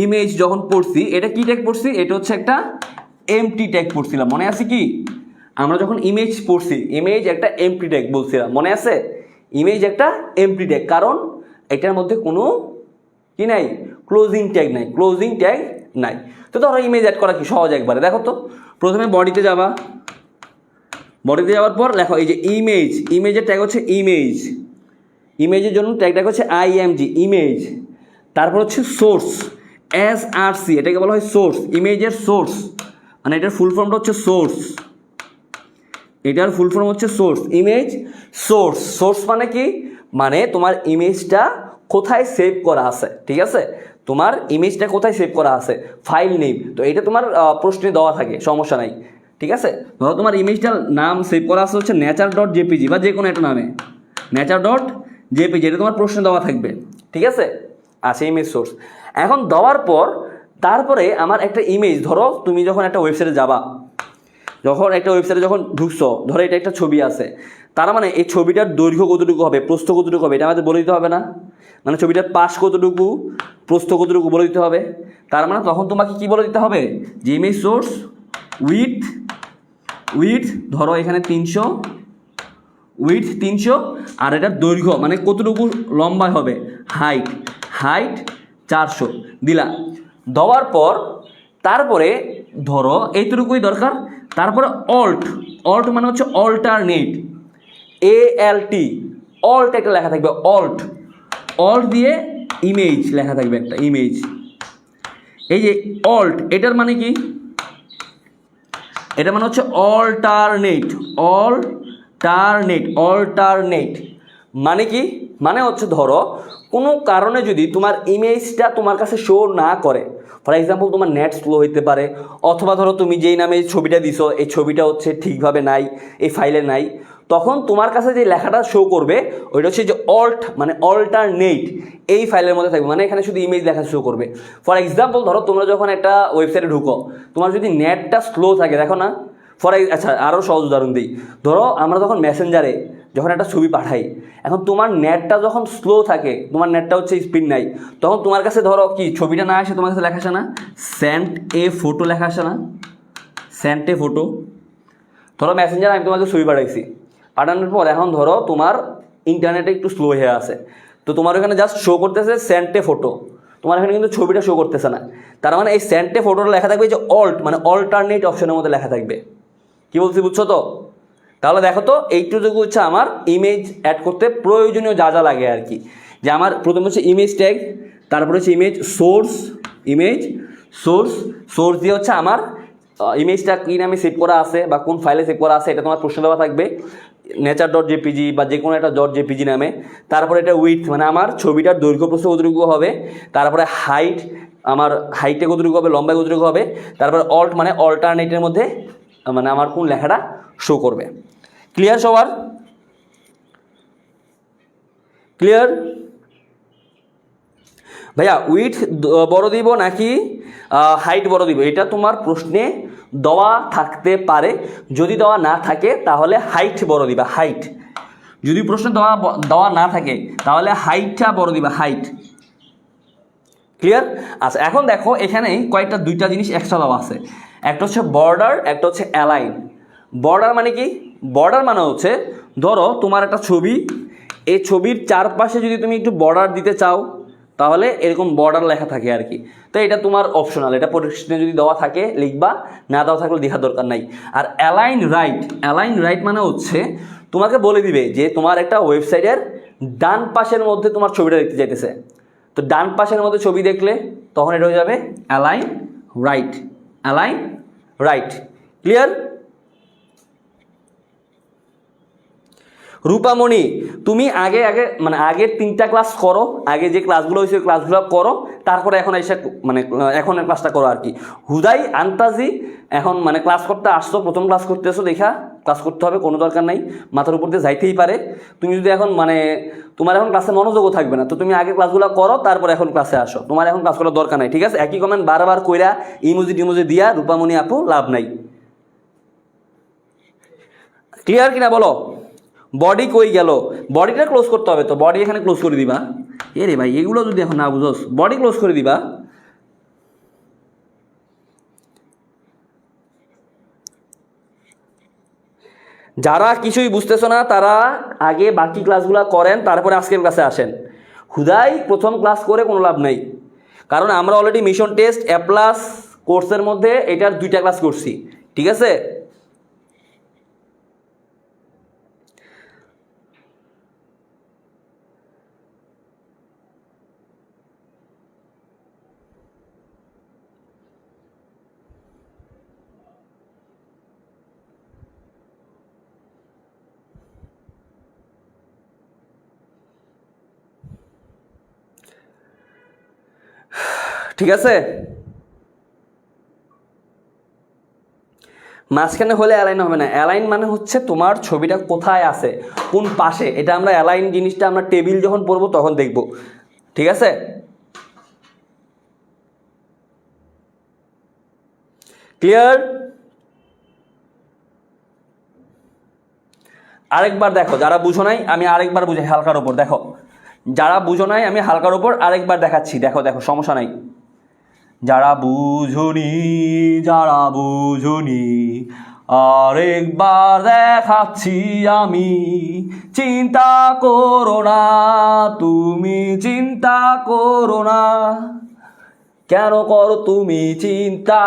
ইমেজ যখন পড়ছি, এটা কি ট্যাগ পড়ছি, এটা হচ্ছে একটা এমটি ট্যাগ পড়ছিলাম, মনে আছে কি? আমরা যখন ইমেজ পড়ছি, ইমেজ একটা এমটি ট্যাগ বলছিলাম, মনে আছে? ইমেজ একটা এমটি ট্যাগ, কারণ এটার মধ্যে কোনো কি নাই, ক্লোজিং ট্যাগ নাই। তো ধরো ইমেজ অ্যাড করা কি সহজ একবারে। দেখো তো প্রথমে বডিতে যাওয়ার পর দেখো এই যে ইমেজের ট্যাগ হচ্ছে ইমেজের জন্য ট্যাগ হচ্ছে IMG, ইমেজ। তারপর হচ্ছে সোর্স, SRC, এটাকে বলা হয় সোর্স, ইমেজের সোর্স, মানে এটার ফুল ফর্মটা হচ্ছে সোর্স, ইমেজ সোর্স মানে কি, মানে তোমার ইমেজটা কোথায় সেভ করা আছে, ঠিক আছে? তোমার ইমেজটা কোথায় সেভ করা আছে, ফাইল নেম, তো এটা তোমার প্রশ্নে দেওয়া থাকে, সমস্যা নাই, ঠিক আছে? ধরো তোমার ইমেজটার নাম সেভ করা আছে হচ্ছে nature.jpg বা যে কোনো একটা নামে, nature.jpg, এটা তোমার প্রশ্নে দেওয়া থাকবে, ঠিক আছে? আচ্ছা, ইমেজ সোর্স। এখন দেওয়ার পর তারপরে আমার একটা ইমেজ, ধরো তুমি যখন একটা ওয়েবসাইটে যাবা, যখন ঢুকছো, ধরো এটা একটা ছবি আছে, তার মানে এই ছবিটার দৈর্ঘ্য কতটুকু হবে, প্রস্থ কতটুকু হবে, এটা আমাদের বলে দিতে হবে না? মানে ছবিটার পাশ কতটুকু, প্রস্থ কতটুকু বলে দিতে হবে। তার মানে তখন তোমাকে কি বলে দিতে হবে, যে ইমেজ সোর্স উইথ ধরো এখানে 300, উইথ 300, আর এটার দৈর্ঘ্য মানে কতটুকু লম্বা হবে, হাইট 400 দিলা। দেওয়ার পর তারপরে ধরো এইটুকুই দরকার। তারপরে অল্ট মানে হচ্ছে অল্টারনেট, অল্ট একটা লেখা থাকবে, অল্ট দিয়ে ইমেজ লেখা থাকবে, একটা ইমেজ। এই যে অল্ট, এটার মানে কি, এটা মানে হচ্ছে অল্টারনেট মানে কি, মানে হচ্ছে ধরো কোনো কারণে যদি তোমার ইমেজটা তোমার কাছে শো না করে, ফর এক্সাম্পল তোমার নেট স্লো হইতে পারে, অথবা ধরো তুমি যেই নামে ছবিটা দিছো এই ছবিটা হচ্ছে ঠিকভাবে নাই, এই ফাইলে নাই, তখন তোমার কাছে যে লেখাটা শো করবে ওইটা হচ্ছে যে মানে অল্টারনেট এই ফাইলের মধ্যে থাকবে, মানে এখানে শুধু ইমেজ লেখা শো করবে। ফর এক্সাম্পল ধরো তোমরা যখন একটা ওয়েবসাইটে ঢুকো, তোমার যদি নেটটা স্লো থাকে, দেখো না, আচ্ছা আরও সহজ উদাহরণ দিই, ধরো আমরা যখন মেসেঞ্জারে যখন একটা ছবি পাঠাই, এখন তোমার নেটটা যখন স্লো থাকে, তোমার নেটটা হচ্ছে স্পিড নাই, তখন তোমার কাছে ধরো কি ছবিটা না আসে, তোমার কাছে লেখা আসে না, সেন্ড এ ফটো লেখা আসে না, সেন্ড এ ফটো। ধরো মেসেঞ্জারে আমি তোমাকে ছবি পাঠাইছি, পাঠানোর পর এখন ধরো তোমার ইন্টারনেটে একটু স্লো হয়ে আছে, তো তোমার ওখানে জাস্ট শো করতেছে সেন্ড এ ফটো, তোমার এখানে কিন্তু ছবিটা শো করতেছে না। তার মানে এই সেন্ড এ ফটোটা লেখা থাকবে যে মানে অল্টারনেট অপশনের মধ্যে লেখা থাকবে। কি বলছি বুঝছো তো? তাহলে দেখো তো এইটুকু হচ্ছে আমার ইমেজ অ্যাড করতে প্রয়োজনীয় যা যা লাগে আর কি, যে আমার প্রথম হচ্ছে ইমেজ ট্যাগ, তারপরে হচ্ছে ইমেজ সোর্স দিয়ে হচ্ছে আমার ইমেজটা কী নামে সেভ করা আছে বা কোন ফাইলে সেভ করা আছে এটা তোমার প্রশ্ন দেওয়া থাকবে, nature.jpg বা যে কোনো একটা .jpg নামে। তারপরে এটা উইথ মানে আমার ছবিটার দৈর্ঘ্য প্রস্থ কতটুকু হবে, তারপরে হাইট আমার হাইটে কতটুকু হবে, লম্বায় কতটুকু হবে, তারপরে মানে অল্টারনেটের মধ্যে মানে আমার কোন লেখাটা শো করবে। ক্লিয়ার সবার? ক্লিয়ার ভাইয়া? উইথ বড় দিব নাকি হাইট বড় দিব, এটা তোমার প্রশ্নে দেওয়া থাকতে পারে, যদি দেওয়া না থাকে তাহলে হাইট বড় দিবা, হাইট। যদি প্রশ্নে দেওয়া না থাকে তাহলে হাইটটা বড় দিবা, হাইট। ক্লিয়ার? আচ্ছা এখন দেখো এখানে দুইটা জিনিস এক্সট্রা দেওয়া আছে, একটা হচ্ছে বর্ডার, একটা হচ্ছে অ্যালাইন। বর্ডার মানে কি? বর্ডার মানে হচ্ছে ধরো তোমার একটা ছবি, এই ছবির চারপাশে যদি তুমি একটু বর্ডার দিতে চাও তাহলে এরকম বর্ডার লেখা থাকে আর কি, তো এটা তোমার অপশনাল, এটা প্রশ্নে যদি দেওয়া থাকে লিখবা, না দেওয়া থাকলে দেখার দরকার নাই। আর অ্যালাইন রাইট মানে হচ্ছে তোমাকে বলে দিবে যে তোমার একটা ওয়েবসাইটের ডান পাশের মধ্যে তোমার ছবিটা দেখতে চাইতেছে, তো ডান পাশের মধ্যে ছবি দেখলে তখন এটা হয়ে যাবে অ্যালাইন রাইট। ক্লিয়ার? রূপামণি, তুমি আগে মানে আগের 3টা ক্লাস করো, আগে যে ক্লাসগুলো হয়েছে ওই ক্লাসগুলো করো, তারপরে এখন এসে মানে এখনের ক্লাসটা করো আর কি। হুদাই আন্তাজি এখন মানে ক্লাস করতে আসছো, প্রথম ক্লাস করতেছো দেখা ক্লাস করতে হবে, কোনো দরকার নাই, মাথার উপর দিয়ে যাইতেই পারে। তুমি যদি এখন মানে তোমার এখন ক্লাসে মনোযোগও থাকবে না, তো তুমি আগে ক্লাসগুলো করো তারপরে এখন ক্লাসে আসো, তোমার এখন ক্লাস করার দরকার নাই, ঠিক আছে? একই কমেন্ট বারবার কইরা ইমোজি দিয়া রূপামণি আপু লাভ নাই। ক্লিয়ার কিনা বলো? বডি কই গেল? বডিটা ক্লোজ করতে হবে, তো বডি এখানে ক্লোজ করে দিবা। এ রে ভাই এগুলো যদি এখন না বুঝোস, বডি ক্লোজ করে দিবা। যারা কিছুই বুঝতেছো না তারা আগে বাকি ক্লাসগুলো করেন, তারপরে আজকের ক্লাসে আসেন। হুদাই প্রথম ক্লাস করে কোনো লাভ নেই, কারণ আমরা অলরেডি মিশন টেস্ট A+ কোর্সের মধ্যে এটার 2টা ক্লাস করছি, ঠিক আছে? ঠিক আছে, মাঝখানে হলে অ্যালাইন হবে না। অ্যালাইন মানে হচ্ছে তোমার ছবিটা কোথায় আছে, কোন পাশে, এটা আমরা অ্যালাইন জিনিসটা আমরা টেবিল যখন পড়বো তখন দেখব, ঠিক আছে? ক্লিয়ার? আরেকবার দেখো, যারা বুঝো নাই আমি আরেকবার বুঝাই হালকার ওপর। দেখো যারা বুঝো নাই আমি হালকার ওপর আরেকবার দেখাচ্ছি। দেখো দেখো সমস্যা নাই। যারা বুঝুনি, যারা বুঝুনি, আরেকবার দেখাচ্ছি আমি। চিন্তা করো না, তুমি চিন্তা করো না, কেন করো তুমি চিন্তা,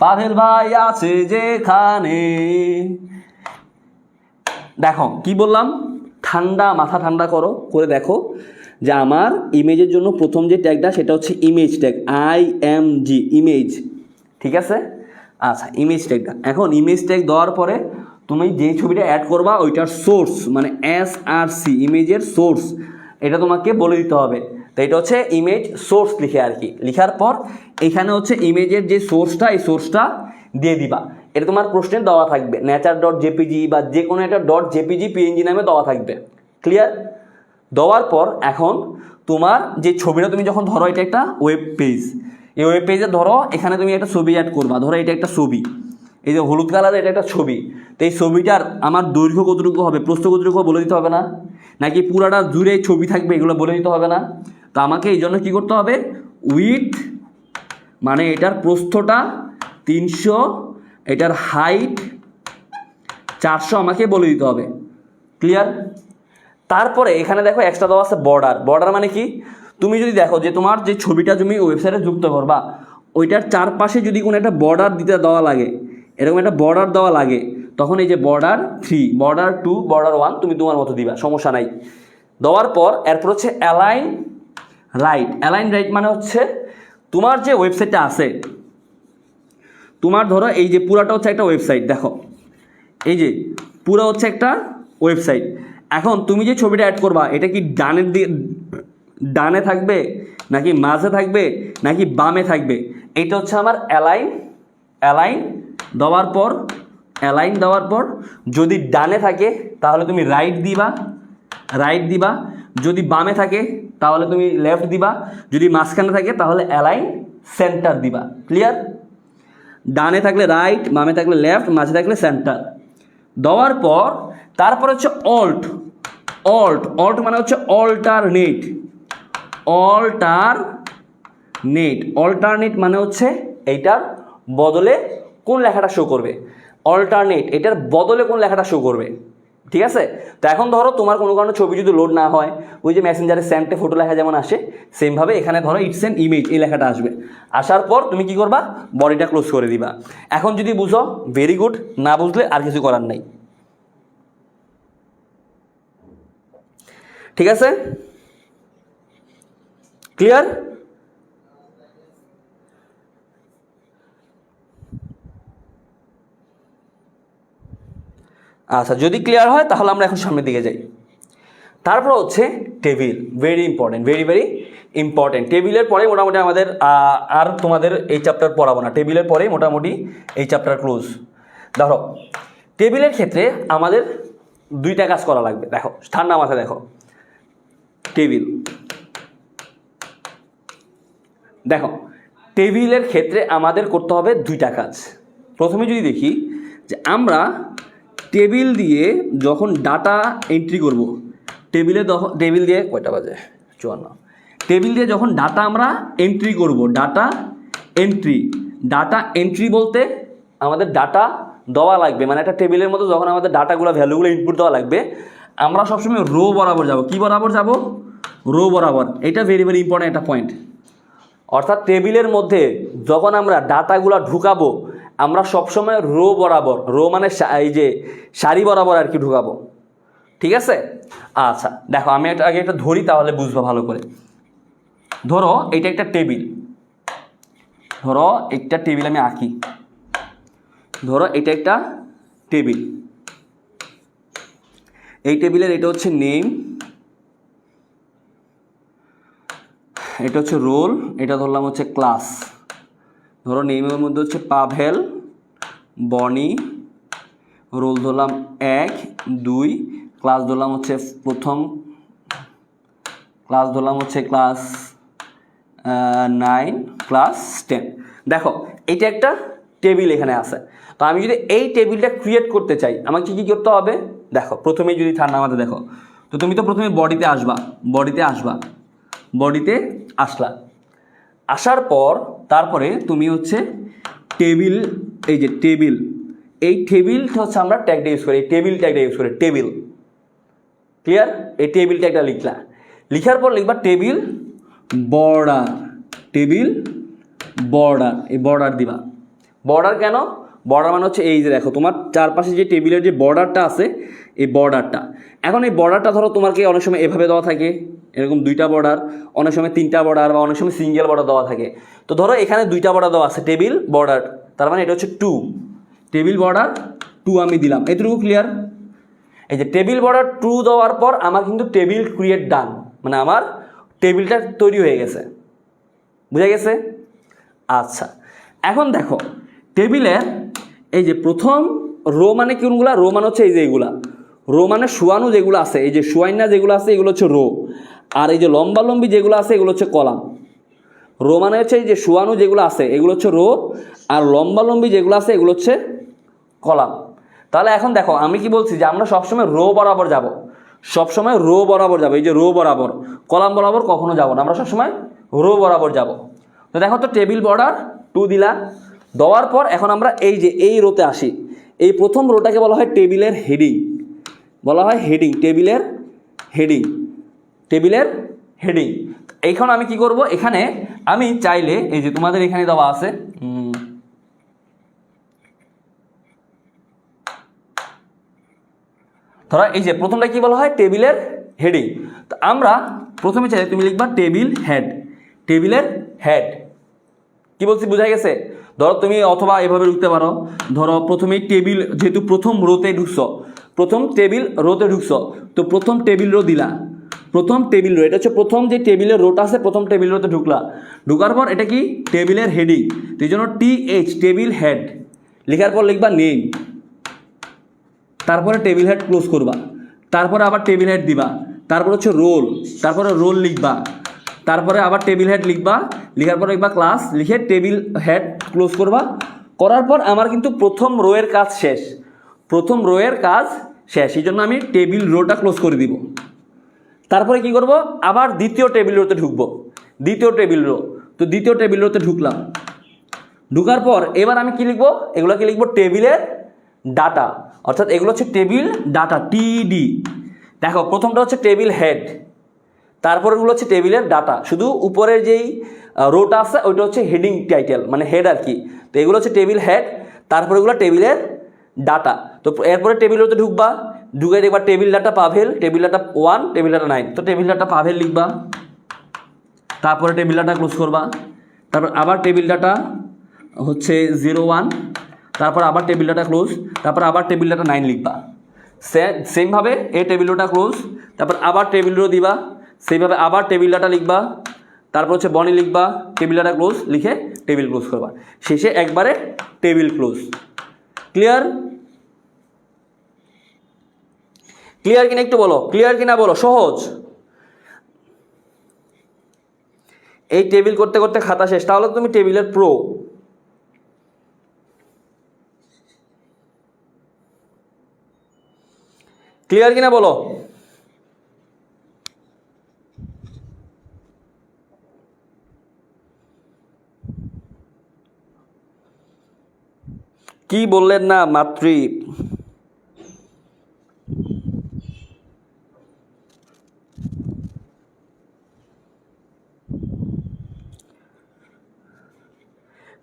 পাভেল ভাই আছে যেখানে। দেখো কি বললাম, ঠান্ডা মাথা ঠান্ডা করো, করে দেখো যে আমার ইমেজের জন্য প্রথম যে ট্যাগটা সেটা হচ্ছে ইমেজ ট্যাগ, IMG, ইমেজ। ঠিক আছে, আচ্ছা ইমেজ ট্যাগটা, এখন ইমেজ ট্যাগ দেওয়ার পরে তুমি যে ছবিটা অ্যাড করবা ওইটার সোর্স মানে SRC, ইমেজের সোর্স, এটা তোমাকে বলে দিতে হবে। তো এটা হচ্ছে ইমেজ সোর্স লিখে আর কি, লিখার পর এখানে হচ্ছে ইমেজের যে সোর্সটা, এই সোর্সটা দিয়ে দিবা। এটা তোমার প্রশ্নে দেওয়া থাকবে nature.jpg বা যে কোনো একটা .jpg PNG নামে দেওয়া থাকবে। ক্লিয়ার? দেওয়ার পর এখন তোমার যে ছবিটা তুমি যখন ধরো এটা একটা ওয়েব পেজ, এই ওয়েব পেজে ধরো এখানে তুমি একটা ছবি অ্যাড করবা। ধরো এটা একটা ছবি, এই যে হলুদ কালারের এটা একটা ছবি। তো এই ছবিটার আমার দৈর্ঘ্য কতটুকু হবে, প্রস্থ কতটুকু বলে দিতে হবে না? নাকি পুরাটা জুড়ে ছবি থাকবে, এগুলো বলে দিতে হবে না? তো আমাকে এই জন্য কী করতে হবে, উইথ মানে এটার প্রস্থটা 300, এটার হাইট 400 আমাকে বলে দিতে হবে। ক্লিয়ার? তারপরে এখানে দেখো এক্সট্রা দেওয়া আছে বর্ডার। বর্ডার মানে কি, তুমি যদি দেখো যে তোমার যে ছবিটা তুমি ওয়েবসাইটে যুক্ত করবা ওইটার চারপাশে যদি কোনো একটা বর্ডার দিতে দেওয়া লাগে, এরকম একটা বর্ডার দেওয়া লাগে, তখন এই যে বর্ডার 3, বর্ডার 2, বর্ডার 1 তুমি তোমার মতো দিবা, সমস্যা নাই। দেওয়ার পর এরপর হচ্ছে অ্যালাইন রাইট। অ্যালাইন রাইট মানে হচ্ছে তোমার যে ওয়েবসাইটটা আছে, তোমার ধরো এই যে পুরাটা হচ্ছে একটা ওয়েবসাইট, দেখো এই যে পুরো হচ্ছে একটা ওয়েবসাইট। এখন তুমি যে ছবিটা অ্যাড করবা এটা কি ডানের দিকে, ডানে থাকবে নাকি মাঝে থাকবে নাকি বামে থাকবে, এটা হচ্ছে আমার অ্যালাইন। অ্যালাইন দেওয়ার পর, অ্যালাইন দেওয়ার পর যদি ডানে থাকে তাহলে তুমি রাইট দিবা, রাইট দিবা। যদি বামে থাকে তাহলে তুমি লেফট দিবা। যদি মাঝখানে থাকে তাহলে অ্যালাইন সেন্টার দিবা। ক্লিয়ার? ডানে থাকলে রাইট, বামে থাকলে লেফট, মাঝে থাকলে সেন্টার। দেওয়ার পর তারপর হচ্ছে অল্ট। অল্ট, অল্ট মানে হচ্ছে অল্টারনেট। অল্টারনেট, অল্টারনেট মানে হচ্ছে এইটার বদলে কোন লেখাটা শো করবে। অল্টারনেট, এটার বদলে কোন লেখাটা শো করবে। ঠিক আছে? তো এখন ধরো তোমার কোনো কারণে ছবি যদি লোড না হয়, ওই যে মেসেঞ্জারে সেন্টে ফটো লেখা যেমন আসে, সেমভাবে এখানে ধরো ইটস এন ইমেজ এই লেখাটা আসবে। আসার পর তুমি কি করবা, বডিটা ক্লোজ করে দিবা। এখন যদি বুঝো ভেরি গুড, না বুঝলে আর কিছু করার নাই। ঠিক আছে? ক্লিয়ার? আচ্ছা, যদি ক্লিয়ার হয় তাহলে আমরা এখন সামনের দিকে যাই। তারপর হচ্ছে table, very important, very very important. টেবিলের পরে মোটামুটি আমাদের আর তোমাদের এই চ্যাপ্টার পড়াবো না, টেবিলের পরে মোটামুটি এই চ্যাপ্টার ক্লোজ। ধরো টেবিলের ক্ষেত্রে আমাদের দুইটা কাজ করা লাগবে। দেখো ঠান্ডা মাথায় দেখো, টেবিল, দেখো টেবিলের ক্ষেত্রে আমাদের করতে হবে দুইটা কাজ। প্রথমে যদি দেখি যে আমরা টেবিল দিয়ে যখন ডাটা এন্ট্রি করব, টেবিল দিয়ে কয়টা বাজে 54, টেবিল দিয়ে যখন ডাটা আমরা এন্ট্রি করব, ডাটা এন্ট্রি বলতে আমাদের ডাটা দেওয়া লাগবে, মানে একটা টেবিলের মতো যখন আমাদের ডাটাগুলো ভ্যালুগুলো ইনপুট দেওয়া লাগবে, আমরা সবসময় রো বরাবর যাব। কি বরাবর যাব? রো বরাবর। এটা ভেরি ভেরি ইম্পর্টেন্ট একটা পয়েন্ট। অর্থাৎ টেবিলের মধ্যে যখন আমরা ডাটাগুলো ঢুকাবো আমরা সবসময় রো বরাবর, রো মানে এই যে সারি বরাবর আর কি ঢুকাবো। ঠিক আছে? আচ্ছা দেখো আমি আগে একটা ধরি তাহলে বুঝবো ভালো করে। ধরো এটা একটা টেবিল, ধরো একটা টেবিল আমি আঁকি। ধরো এটা একটা টেবিল, এই টেবিলের এটা হচ্ছে নেম, এটা হচ্ছে রোল, এটা ধরলাম হচ্ছে ক্লাস। ধরো নেমের মধ্যে হচ্ছে পাভেল, বনি, রোল ধরলাম 1, 2, ক্লাস ধরলাম হচ্ছে প্রথম, ক্লাস ধরলাম হচ্ছে ক্লাস 9, ক্লাস 10। দেখো এটা একটা টেবিল এখানে আছে। তো আমি যদি এই টেবিলটা ক্রিয়েট করতে চাই আমাকে কী করতে হবে, দেখো প্রথমেই যদি ঠান্ডা মাথায় দেখো, তো তুমি তো প্রথমে বডিতে আসবা, বডিতে আসলা, আসার পর তারপরে তুমি হচ্ছে টেবিল, এই যে টেবিল, এই টেবিলটা হচ্ছে আমরা ট্যাগটা ইউজ করি, এই টেবিল ট্যাগটা ইউজ করি, টেবিল। ক্লিয়ার? এই টেবিল ট্যাগটা লিখলা, লিখার পর লিখবা টেবিল বর্ডার, টেবিল বর্ডার, এই বর্ডার দিবা। বর্ডার কেন? বর্ডার মানে হচ্ছে এই যে দেখো তোমার চারপাশে যে টেবিলের যে বর্ডারটা আছে, এই বর্ডারটা। এখন এই বর্ডারটা ধরো তোমাকে অনেক সময় এভাবে দেওয়া থাকে, এরকম 2টা বর্ডার, অনেক সময় 3টা বর্ডার, বা অনেক সময় সিঙ্গেল বর্ডার দেওয়া থাকে। তো ধরো এখানে 2টা বর্ডার দেওয়া আছে, টেবিল বর্ডার, তার মানে এটা হচ্ছে 2, টেবিল বর্ডার 2 আমি দিলাম। এটুকু ক্লিয়ার? এই যে টেবিল বর্ডার 2 দেওয়ার পর আমার কিন্তু টেবিল ক্রিয়েট ডান, মানে আমার টেবিলটা তৈরি হয়ে গেছে। বুঝা গেছে? আচ্ছা, এখন দেখো টেবিলের এই যে প্রথম রো মানে কোনগুলা? রো মানে হচ্ছে এই যে এইগুলা, রো মানে শোয়ানো যেগুলো আছে, এই যে শোয়াইনা যেগুলো আছে এগুলো হচ্ছে রো, আর এই যে লম্বালম্বি যেগুলো আছে এগুলো হচ্ছে কলাম। রো মানে হচ্ছে এই যে শোয়ানো যেগুলো আছে এগুলো হচ্ছে রো, আর লম্বালম্বি যেগুলো আছে এগুলো হচ্ছে কলাম। তাহলে এখন দেখো আমি কি বলছি, যে আমরা সবসময় রো বরাবর যাব, সবসময় রো বরাবর যাবো, এই যে রো বরাবর, কলাম বরাবর কখনো যাব না, আমরা সবসময় রো বরাবর যাব। তো দেখো তো টেবিল বর্ডার 2 দিলা, দেওয়ার পর এখন আমরা এই যে এই রোতে আসি। এই প্রথম রোটাকে বলা হয় টেবিলের হেডিং, বলা হয় হেডিং, টেবিলের হেডিং, টেবিলের হেডিং। এইখন আমি কি করব, এখানে আমি চাইলে এই যে তোমাদের এখানে দেওয়া আছে, ধরো এই যে প্রথমটা কি বলা হয়, টেবিলের হেডিং। তো আমরা প্রথমে চাইলে তুমি লিখবা টেবিল হেড, টেবিলের হেড। কি বলছি বুঝা গেছে? ধরো তুমি অথবা এভাবে লিখতে পারো, ধরো প্রথমেই টেবিল, যেহেতু প্রথম রোতে ঢুকছো, প্রথম টেবিল রোতে ঢুকছো, তো প্রথম টেবিল রো দিলা, প্রথম টেবিল রো, এটা হচ্ছে প্রথম যে টেবিলের রোটা আছে, প্রথম টেবিল রোতে ঢুকলা, ঢুকার পর এটা কি টেবিলের হেডিং, তো এই জন্য TH টেবিল হেড, লেখার পর লিখবা নেম, তারপরে টেবিল হেড ক্লোজ করবা, তারপরে আবার টেবিল হেড দিবা, তারপর হচ্ছে রোল, তারপরে রোল লিখবা, তারপরে আবার টেবিল হেড লিখবা, লিখার পর লিখবা ক্লাস, লিখে টেবিল হেড ক্লোজ করবা। করার পর আমার কিন্তু প্রথম রোয়ের কাজ শেষ, প্রথম রোয়ের কাজ শেষ, এই জন্য আমি টেবিল রোটা ক্লোজ করে দিব। তারপরে কি করব, আবার দ্বিতীয় টেবিল রোতে ঢুকবো, দ্বিতীয় টেবিল রো, তো দ্বিতীয় টেবিল রোতে ঢুকলাম, ঢুকার পর এবার আমি কি লিখবো, এগুলোকে লিখবো টেবিলের ডাটা, অর্থাৎ এগুলো হচ্ছে টেবিল ডাটা, TD। দেখো প্রথমটা হচ্ছে টেবিল হেড, তারপরেগুলো হচ্ছে টেবিলের ডাটা, শুধু উপরের যেই রোটা আছে ওইটা হচ্ছে হেডিং টাইটেল, মানে হেড আর কি। তো এগুলো হচ্ছে টেবিল হেড, তারপরে এগুলো টেবিলের ডাটা। তো এরপরে টেবিল রোতে ঢুকবা, ঢুকে দেখবা table data Pavel, table data 1, table data 9, তো টেবিল ডাটা পাভেল লিখবা, তারপরে টেবিল ডাটা ক্লোজ করবা, তারপর আবার টেবিল ডাটা হচ্ছে 01, তারপর আবার টেবিল ডাটা ক্লোজ, তারপর আবার টেবিল ডাটা 9 লিখবা। সেমভাবে এই টেবিল রোটা ক্লোজ, তারপর আবার টেবিল রো দিবা, সেইভাবে আবার টেবিল ডাটা লিখবা, তারপর হচ্ছে বনি লিখবা, টেবিল ডাটা ক্লোজ লিখে টেবিল ক্লোজ করবা, শেষে একবারে টেবিল ক্লোজ। ক্লিয়ার? ক্লিয়ার কিনা একটু বলো, ক্লিয়ার কিনা বলো, সহজ। এই টেবিল করতে করতে খাতা শেষ, তাহলে তুমি টেবিলের প্রো। ক্লিয়ার কিনা বলো। কি বললেন না মাতৃ?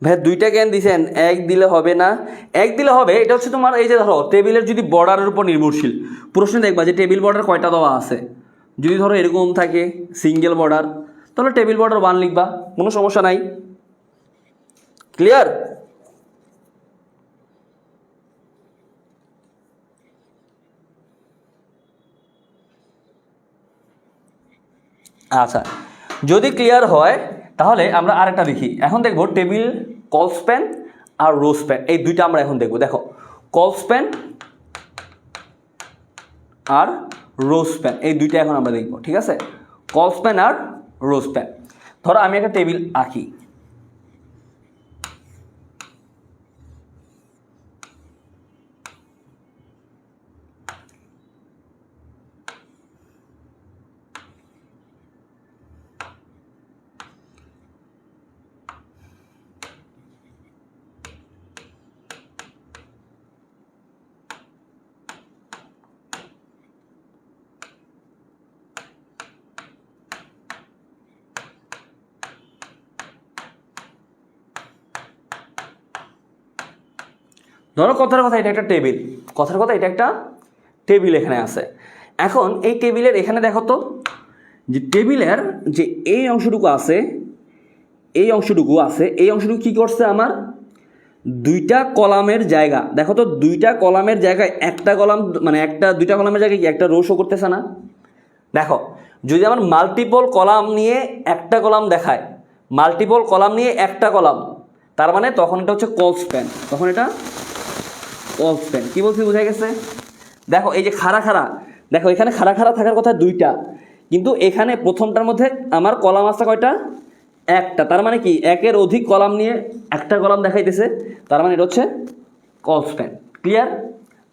ভাই 2টা জ্ঞান দিছেন, 1 দিলে হবে না, 1 দিলে হবে। এটা হচ্ছে তোমার এই যে ধরো টেবিলের যদি বর্ডারের উপর নির্ভরশীল, প্রশ্নে দেখবা যে টেবিল বর্ডার কয়টা দেওয়া আছে, যদি ধরো এরকম থাকে সিঙ্গেল বর্ডার, তাহলে টেবিল বর্ডার 1 লিখবা, কোনো সমস্যা নাই। ক্লিয়ার? আচ্ছা, যদি ক্লিয়ার হয় তাহলে আমরা আরেকটা দেখি। এখন দেখবো টেবিল কল স্প্যান আর রো স্প্যান, এই দুইটা আমরা এখন দেখবো। দেখো কল স্প্যান আর রো স্প্যান, এই দুইটা এখন আমরা দেখবো, ঠিক আছে? কল স্প্যান আর রো স্প্যান। ধরো আমি একটা টেবিল আঁকি, ধরো কথার কথা এটা একটা টেবিল, কথার কথা এটা একটা টেবিল এখানে আছে। এখন এই টেবিলের এখানে দেখো তো যে টেবিলের যে এই অংশটুকু আছে, এই অংশটুকু কী করছে আমার দুইটা কলামের জায়গা, দেখো তো দুইটা কলামের জায়গায় একটা কলাম, মানে দুইটা কলামের জায়গায় কি একটা রো শো করতেছে না? দেখো যদি আমার মাল্টিপল কলাম নিয়ে একটা কলাম দেখায়, মাল্টিপল কলাম নিয়ে একটা কলাম, তার মানে তখন এটা হচ্ছে কল স্প্যান, তখন এটা কল স্প্যান। কী বলছি বোঝা গেছে? দেখো এই যে খাড়া, দেখো এখানে খাড়া থাকার কথা দুইটা, কিন্তু এখানে প্রথমটার মধ্যে আমার কলাম আছে কয়টা? একটা। তার মানে কি একের অধিক কলাম নিয়ে একটা কলাম দেখাইতেছে, তার মানে এটা হচ্ছে কল স্প্যান। ক্লিয়ার?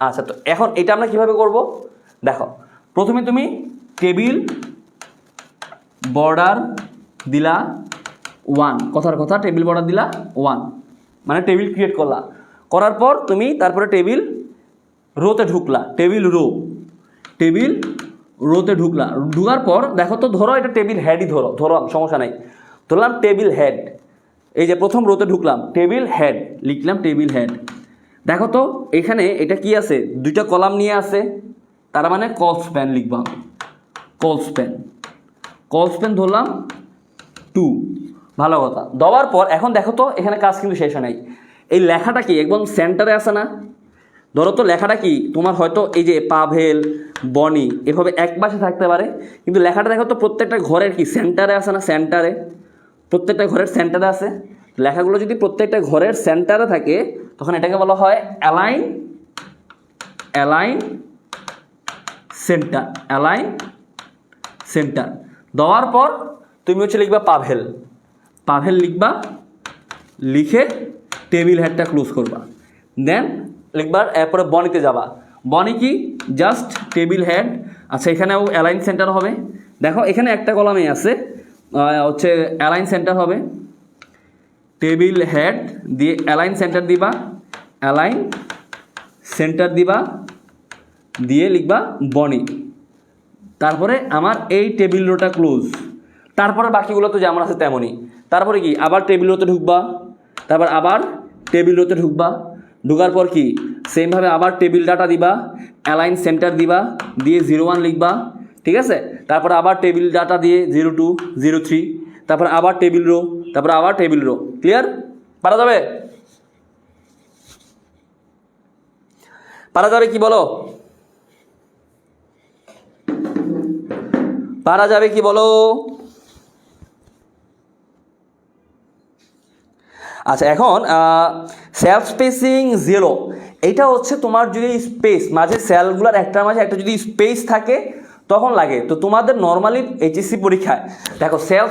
আচ্ছা, তো এখন এটা আমরা কিভাবে করব? দেখো প্রথমে তুমি টেবিল বর্ডার দিলা 1, কথার কথা টেবিল বর্ডার দিলা 1, মানে টেবিল ক্রিয়েট করলা। করার পর তুমি তারপরে টেবিল রোতে ঢুকলা, টেবিল রোতে ঢুকার পর দেখো তো, ধরো এটা টেবিল হেডই ধরো সমস্যা নাই, ধরলাম টেবিল হেড। এই যে প্রথম রোতে ঢুকলাম, টেবিল হেড লিখলাম, টেবিল হেড। দেখো তো এখানে এটা কি আছে? দুইটা কলাম নিয়ে আছে, তার মানে কল স্প্যান লিখবা, কল স্প্যান ধরলাম 2। ভালো কথা। দেওয়ার পর এখন দেখো তো এখানে কাজ কিন্তু শেষ হয় নাই। এই লেখাটা কি একদম সেন্টারে আছে না? ধরো তো লেখাটা কি তোমার হয়তো এই যে পাভেল, বনি এভাবে এক পাশে থাকতে পারে, কিন্তু লেখাটা দেখো তো প্রত্যেকটা ঘরের কি সেন্টারে আছে না? সেন্টারে, প্রত্যেকটা ঘরের সেন্টারে আছে। লেখাগুলো যদি প্রত্যেকটা ঘরের সেন্টারে থাকে তখন এটাকে বলা হয় অ্যালাইন সেন্টার। দেওয়ার পর তুমি হচ্ছে লিখবা পাভেল লিখবা, লিখে টেবিল হেডটা ক্লোজ করবা, দেন লিখবার এরপরে বনিতে যাবা। বনি কি? Just table head. আচ্ছা, এখানেও অ্যালাইন সেন্টার হবে। দেখো এখানে একটা কলামে আছে হচ্ছে অ্যালাইন সেন্টার হবে, টেবিল হেড দিয়ে অ্যালাইন সেন্টার দিবা, দিয়ে লিখবা বনি। তারপরে আমার এই টেবিল রোটা ক্লোজ। তারপরে বাকিগুলো তো যেমন আছে তেমনই। তারপরে কি আবার টেবিল রোতে ঢুকবা, তারপর আবার টেবিল রোতে ঢুকার পর কি সেমভাবে আবার টেবিল ডাটা দিবা, অ্যালাইন সেন্টার দিবা, দিয়ে 01 লিখবা, ঠিক আছে? তারপর আবার টেবিল ডাটা দিয়ে 02, 03, তারপর আবার টেবিল রো, তারপর আবার টেবিল রো। ক্লিয়ার? পারা যাবে? কি বলো? পারা যাবে কি বলো? আচ্ছা, এখন সেলফ স্পেসিং 0, এইটা হচ্ছে তোমার যদি স্পেস মাঝে সেলগুলোর একটার মাঝে একটা যদি স্পেস থাকে তখন লাগে। তো তোমাদের নর্মালি এইচএসসি পরীক্ষায় দেখো সেলফ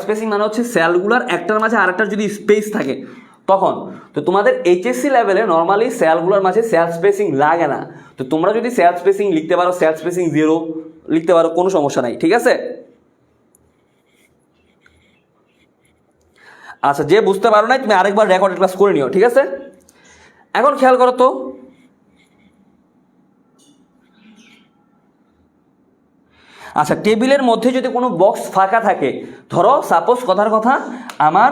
স্পেসিং মানে হচ্ছে সেলগুলোর একটার মাঝে আরেকটার যদি স্পেস থাকে তখন। তো তোমাদের এইচএসসি লেভেলে নর্মালি সেলগুলোর মাঝে সেলফ স্পেসিং লাগে না। তো তোমরা যদি সেলফ স্পেসিং লিখতে পারো, সেলফ স্পেসিং 0 লিখতে পারো, কোনো সমস্যা নাই, ঠিক আছে? আচ্ছা, যে বুঝতে পারো নাই তুমি আরেকবার রেকর্ডেড ক্লাস করে নিও, ঠিক আছে? এখন খেয়াল করো তো, আচ্ছা টেবিলের মধ্যে যদি কোনো বক্স ফাঁকা থাকে, ধরো সাপোজ কথার কথা আমার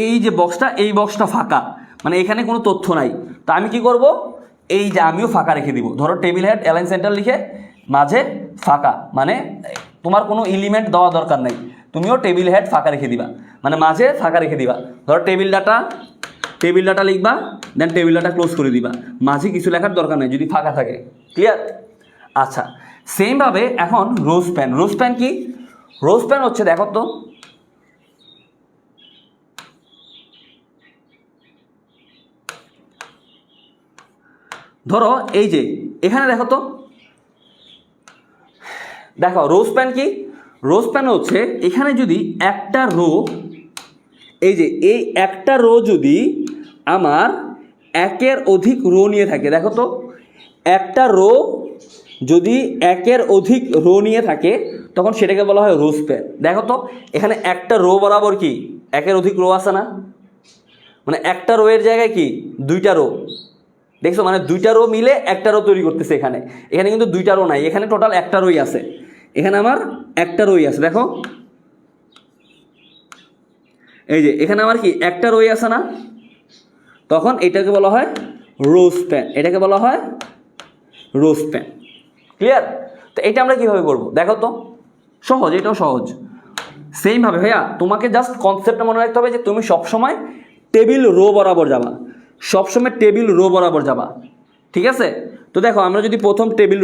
এই যে বক্সটা, এই বক্সটা ফাঁকা, মানে এখানে কোনো তথ্য নাই, তা আমি কি করব? এই যে আমিও ফাঁকা রেখে দিব। ধরো টেবিল হেড অ্যালাইন সেন্টার লিখে মাঝে ফাঁকা, মানে তোমার কোনো এলিমেন্ট দেওয়া দরকার নাই, তুমিও টেবিল হেড ফাঁকা রেখে দিবা, মানে মাঝে ফাঁকা রেখে দিবা। ধরো টেবিল ডাটা লিখবা, দেন টেবিল ডাটা ক্লোজ করে দিবা, মাঝে কিছু লেখার দরকার নেই যদি ফাঁকা থাকে। ক্লিয়ার? আচ্ছা, সেমভাবে এখন রোজ প্যান কি? রোজ প্যান হচ্ছে দেখো তো, ধরো এই যে এখানে দেখো তো, দেখো রোজ প্যান কি? রোজ প্যান হচ্ছে এখানে যদি একটা রো, এই যে এই একটা রো যদি আমার একের অধিক রো নিয়ে থাকে, দেখো তো একটা রো যদি একের অধিক রো নিয়ে থাকে তখন সেটাকে বলা হয় রোজ প্যান। দেখো তো এখানে একটা রো বরাবর কি একের অধিক রো আছে না? মানে একটা রো এর জায়গায় কি দুইটা রো, দেখছো? মানে দুইটা রো মিলে একটা রো তৈরি করতেছে। এখানে কিন্তু দুইটা রো নাই, এখানে টোটাল একটা রোই আছে। এখানে আমার একটা রোই আছে, দেখো এই যে এখানে আমার কি একটা রোই আছে না? তখন এটাকে বলা হয় রো স্প্যান, এটাকে বলা হয় রো স্প্যান। ক্লিয়ার? তো এটা আমরা কীভাবে করব দেখো তো, সহজ, এটাও সহজ। সেইমভাবে ভাইয়া তোমাকে জাস্ট কনসেপ্টটা মনে রাখতে হবে যে তুমি সবসময় টেবিল রো বরাবর যাবা, সবসময় টেবিল রো বরাবর যাবা, ঠিক আছে? তো দেখো আমরা যদি প্রথম টেবিল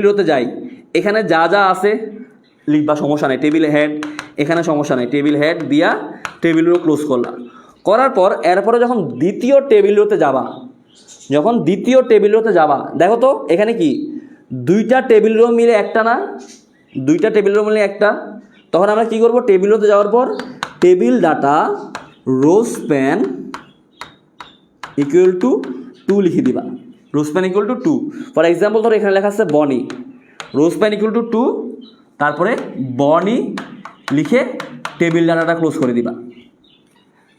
রোতে যাই, এখানে যা যা আছে লিখবা, সমস্যা নেই। টেবিল হেড, এখানে সমস্যা নেই, টেবিল হেড দিয়া টেবিল রো ক্লোজ করার পর এরপরে যখন দ্বিতীয় টেবিল রোতে যাবা, দেখো তো এখানে কি দুইটা টেবিল রো মিলে একটা না, দুইটা টেবিল রো মিলে একটা। তখন আমরা কি করব, টেবিল রোতে যাওয়ার পর table data rho span equal to 2 লিখে দিবা, rho span equal to 2। For example ধরো এখানে লেখা আছে বনি, রো স্প্যান ইকুয়াল টু 2, তারপরে বনি লিখে টেবিল ডাটাটা ক্লোজ করে দিবা।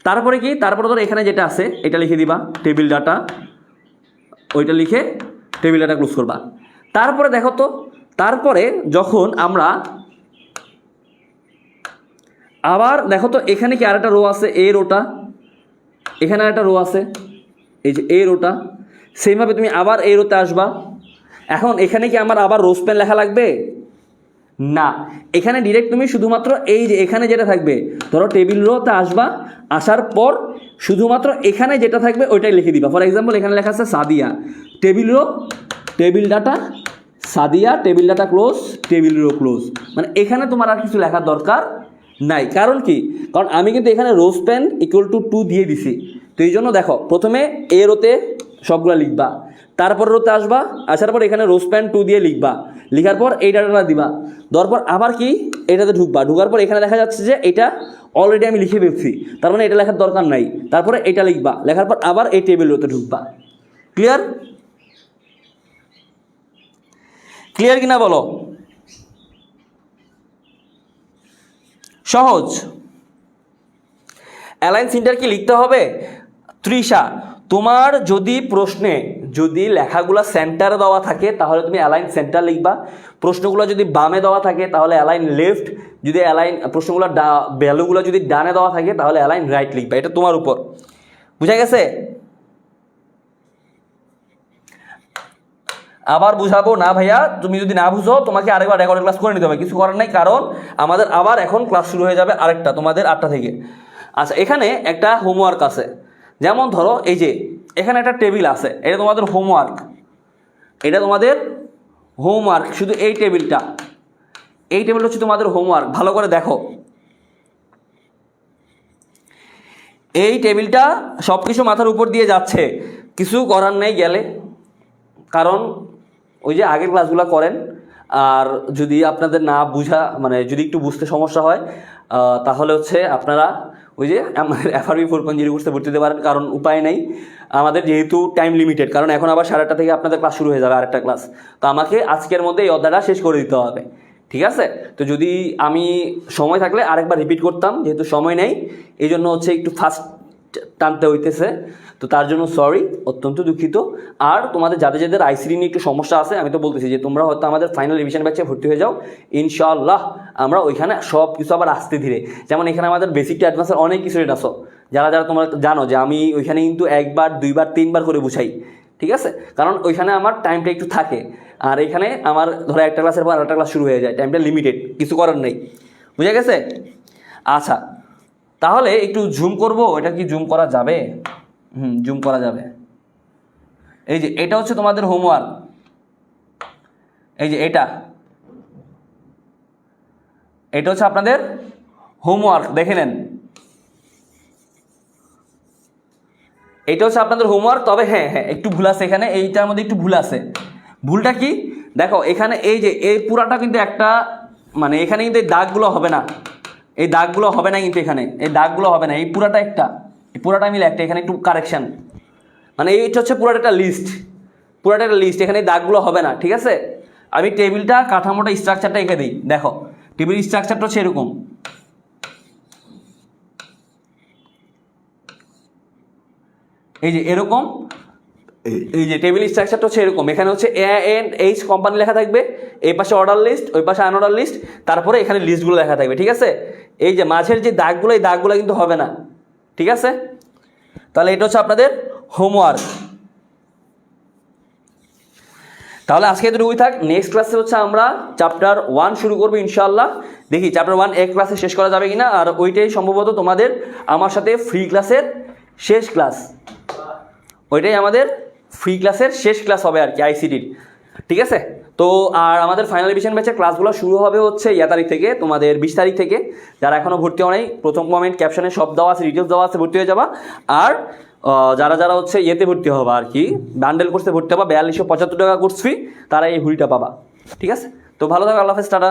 তারপরে কি, তারপরে ধরো এখানে যেটা আছে এটা লিখে দিবা, টেবিল ডাটা, ওইটা লিখে টেবিল ডাটা ক্লোজ করবা। তারপরে দেখো তো, তারপরে যখন আমরা আবার দেখো তো এখানে কি আরেকটা রো আছে, এ রোটা, এখানে আরেকটা রো আছে, এই যে এ রোটা। সেইভাবে তুমি আবার এই রোতে আসবা। এখন এখানে কি আমার আবার রো স্প্যান লেখা লাগবে? না, এখানে ডিরেক্ট তুমি শুধুমাত্র এই যে এখানে যেটা থাকবে, ধরো টেবিল রোতে আসবা, আসার পর শুধুমাত্র এখানে যেটা থাকবে ওইটাই লিখে দিবা। ফর এক্সাম্পল এখানে লেখা আছে Sadia, table row, table data, Sadia, table data close, table row close. মানে এখানে তোমার আর কিছু লেখার দরকার নাই। কারণ কি, কারণ আমি কিন্তু এখানে রো স্প্যান ইকুয়াল টু 2 দিয়ে দিছি। তো এই জন্য দেখো প্রথমে এ রোতে সবগুলো লিখবা, তারপর রোতে আসবা, আসার পর এখানে রো স্প্যান 2 দিয়ে লিখবা, লিখার পর এই ডাটাটা দিবা, দেওয়ার পর আবার কি এটাতে ঢুকার পর এখানে দেখা যাচ্ছে যে এটা অলরেডি আমি লিখে ফেলছি, তার মানে এটা লেখার দরকার নাই। তারপরে এটা লিখবা, লেখার পর আবার এই টেবিল রোতে ঢুকবা। ক্লিয়ার? ক্লিয়ার কিনা বলো? সহজ। অ্যালাইন সিন্টার কি লিখতে হবে? তৃষা, তোমার যদি প্রশ্নে যদি লেখাগুলো সেন্টারে দেওয়া থাকে তাহলে তুমি অ্যালাইন সেন্টার লিখবা, প্রশ্নগুলো যদি বামে দেওয়া থাকে তাহলে অ্যালাইন লেফট, যদি অ্যালাইন প্রশ্নগুলো ভ্যালুগুলো যদি ডানে দেওয়া থাকে তাহলে অ্যালাইন রাইট লিখবা। এটা তোমার উপর। বুঝা গেছে? আবার বুঝাবো না ভাইয়া, তুমি যদি না বুঝো তোমাকে আরেকবার রেকর্ডের ক্লাস করে নিতে হবে, কিছু করার নাই। কারণ আমাদের আবার এখন ক্লাস শুরু হয়ে যাবে আরেকটা, তোমাদের 8টা থেকে। আচ্ছা, এখানে একটা হোমওয়ার্ক আছে। যেমন ধরো এই যে এখানে একটা টেবিল আছে, এটা তোমাদের হোমওয়ার্ক, এটা তোমাদের হোমওয়ার্ক। শুধু এই টেবিলটা হচ্ছে তোমাদের হোমওয়ার্ক। ভালো করে দেখো, এই টেবিলটা সব কিছু মাথার উপর দিয়ে যাচ্ছে, কিছু করার নেই গেলে। কারণ ওই যে আগের ক্লাসগুলো করেন, আর যদি আপনাদের না বুঝা মানে যদি একটু বুঝতে সমস্যা হয় তাহলে হচ্ছে আপনারা ওই যে আমাদের FRB 4.0 কোর্সে ভর্তি দিতে পারেন। কারণ উপায় নেই, আমাদের যেহেতু টাইম লিমিটেড, কারণ এখন আবার 8:30 থেকে আপনাদের ক্লাস শুরু হয়ে যাবে, আরেকটা ক্লাস। তো আমাকে আজকের মধ্যে এই অধ্যায়টা শেষ করে দিতে হবে, ঠিক আছে? তো যদি আমি সময় থাকলে আরেকবার রিপিট করতাম, যেহেতু সময় নেই এই জন্য হচ্ছে একটু ফাস্ট টানতে হইতেছে, তো তার জন্য সরি, অত্যন্ত দুঃখিত। আর তোমাদের যাদের যাদের আইসিডি নিয়ে একটু সমস্যা আছে, আমি তো বলতেছি যে তোমরা হয়তো আমাদের ফাইনাল রিভিশন ব্যাচে ভর্তি হয়ে যাও, ইনশাআল্লাহ আমরা ওইখানে সব কিছু আবার আস্তে ধীরে, যেমন এখানে আমাদের বেসিক টু অ্যাডভান্সের অনেক কিছু রেট আসো, যারা যারা তোমরা জানো যে আমি ওইখানে কিন্তু 1বার 2বার 3বার করে বুঝাই, ঠিক আছে? কারণ ওইখানে আমার টাইমটা একটু থাকে, আর এখানে আমার ধরো একটা ক্লাসের পর আরেকটা ক্লাস শুরু হয়ে যায়, টাইমটা লিমিটেড, কিছু করার নেই। বুঝা গেছে? আচ্ছা, তাহলে একটু জুম করব, এটা কি জুম করা যাবে? জুম করা যাবে। এই যে এটা হচ্ছে তোমাদের হোমওয়ার্ক, এই যে এটা হচ্ছে আপনাদের হোমওয়ার্ক, দেখে নেন। এটা হচ্ছে আপনাদের হোমওয়ার্ক। তবে হ্যাঁ একটু ভুল আছে এখানে, এইটার মধ্যে একটু ভুল আছে। ভুলটা কি দেখো, এখানে এই যে এই পুরাটা কিন্তু একটা মানে এখানে কিন্তু এই দাগগুলো হবে না, এই দাগগুলো হবে না, কিন্তু এখানে এই দাগগুলো হবে না, এই পুরাটা একটা, এই পুরাটা মিলে একটা, এখানে একটু কারেকশান, মানে এইটা হচ্ছে পুরাটা একটা লিস্ট, এখানে দাগগুলো হবে না, ঠিক আছে? আমি টেবিলটা কাঠামোটা স্ট্রাকচারটা এঁকে দিই। দেখো টেবিল স্ট্রাকচারটা হচ্ছে এরকম, এই যে এরকম, এই যে টেবিল স্ট্রাকচারটা হচ্ছে এরকম। এখানে হচ্ছে A&H কোম্পানি লেখা থাকবে, এই পাশে অর্ডার লিস্ট, ওই পাশে আনঅর্ডার লিস্ট, তারপরে এখানে লিস্টগুলো লেখা থাকবে, ঠিক আছে? এই যে মাঝের যে দাগগুলো, এই দাগগুলো কিন্তু হবে না, ঠিক আছে? তাহলে এটা হচ্ছে আপনাদের হোমওয়ার্ক। তাহলে আজকে এতটুকুই থাক। নেক্সট ক্লাসে হচ্ছে আমরা চ্যাপ্টার 1 শুরু করবো ইনশাআল্লাহ। দেখি চ্যাপ্টার 1 এক ক্লাসে শেষ করা যাবে কিনা, আর ওইটাই সম্ভবত তোমাদের আমার সাথে ফ্রি ক্লাসের শেষ ক্লাস, ওইটাই আমাদের ফ্রি ক্লাসের শেষ ক্লাস হবে আর কি আইসিটির। ঠিক আছে, তো আর আমাদের ফাইনাল রিভিশন ব্যাচের ক্লাসগুলো শুরু হবে হচ্ছে তারিখ থেকে, তোমাদের 20 তারিখ থেকে। যারা এখনও ভর্তি হয় নাই, প্রথম কমেন্ট ক্যাপশনে সব দেওয়া আছে, ডিটেলস দেওয়া আছে, ভর্তি হয়ে যাবা। আর যারা যারা হচ্ছে ভর্তি হবা আর কি, বান্ডেল কোর্সে ভর্তি হবা, 4275 টাকা কোর্স ফি, তারা এই হুডিটা পাবা। ঠিক আছে, তো ভালো থাকো, আল্লাহ হাফেজ, টাটা।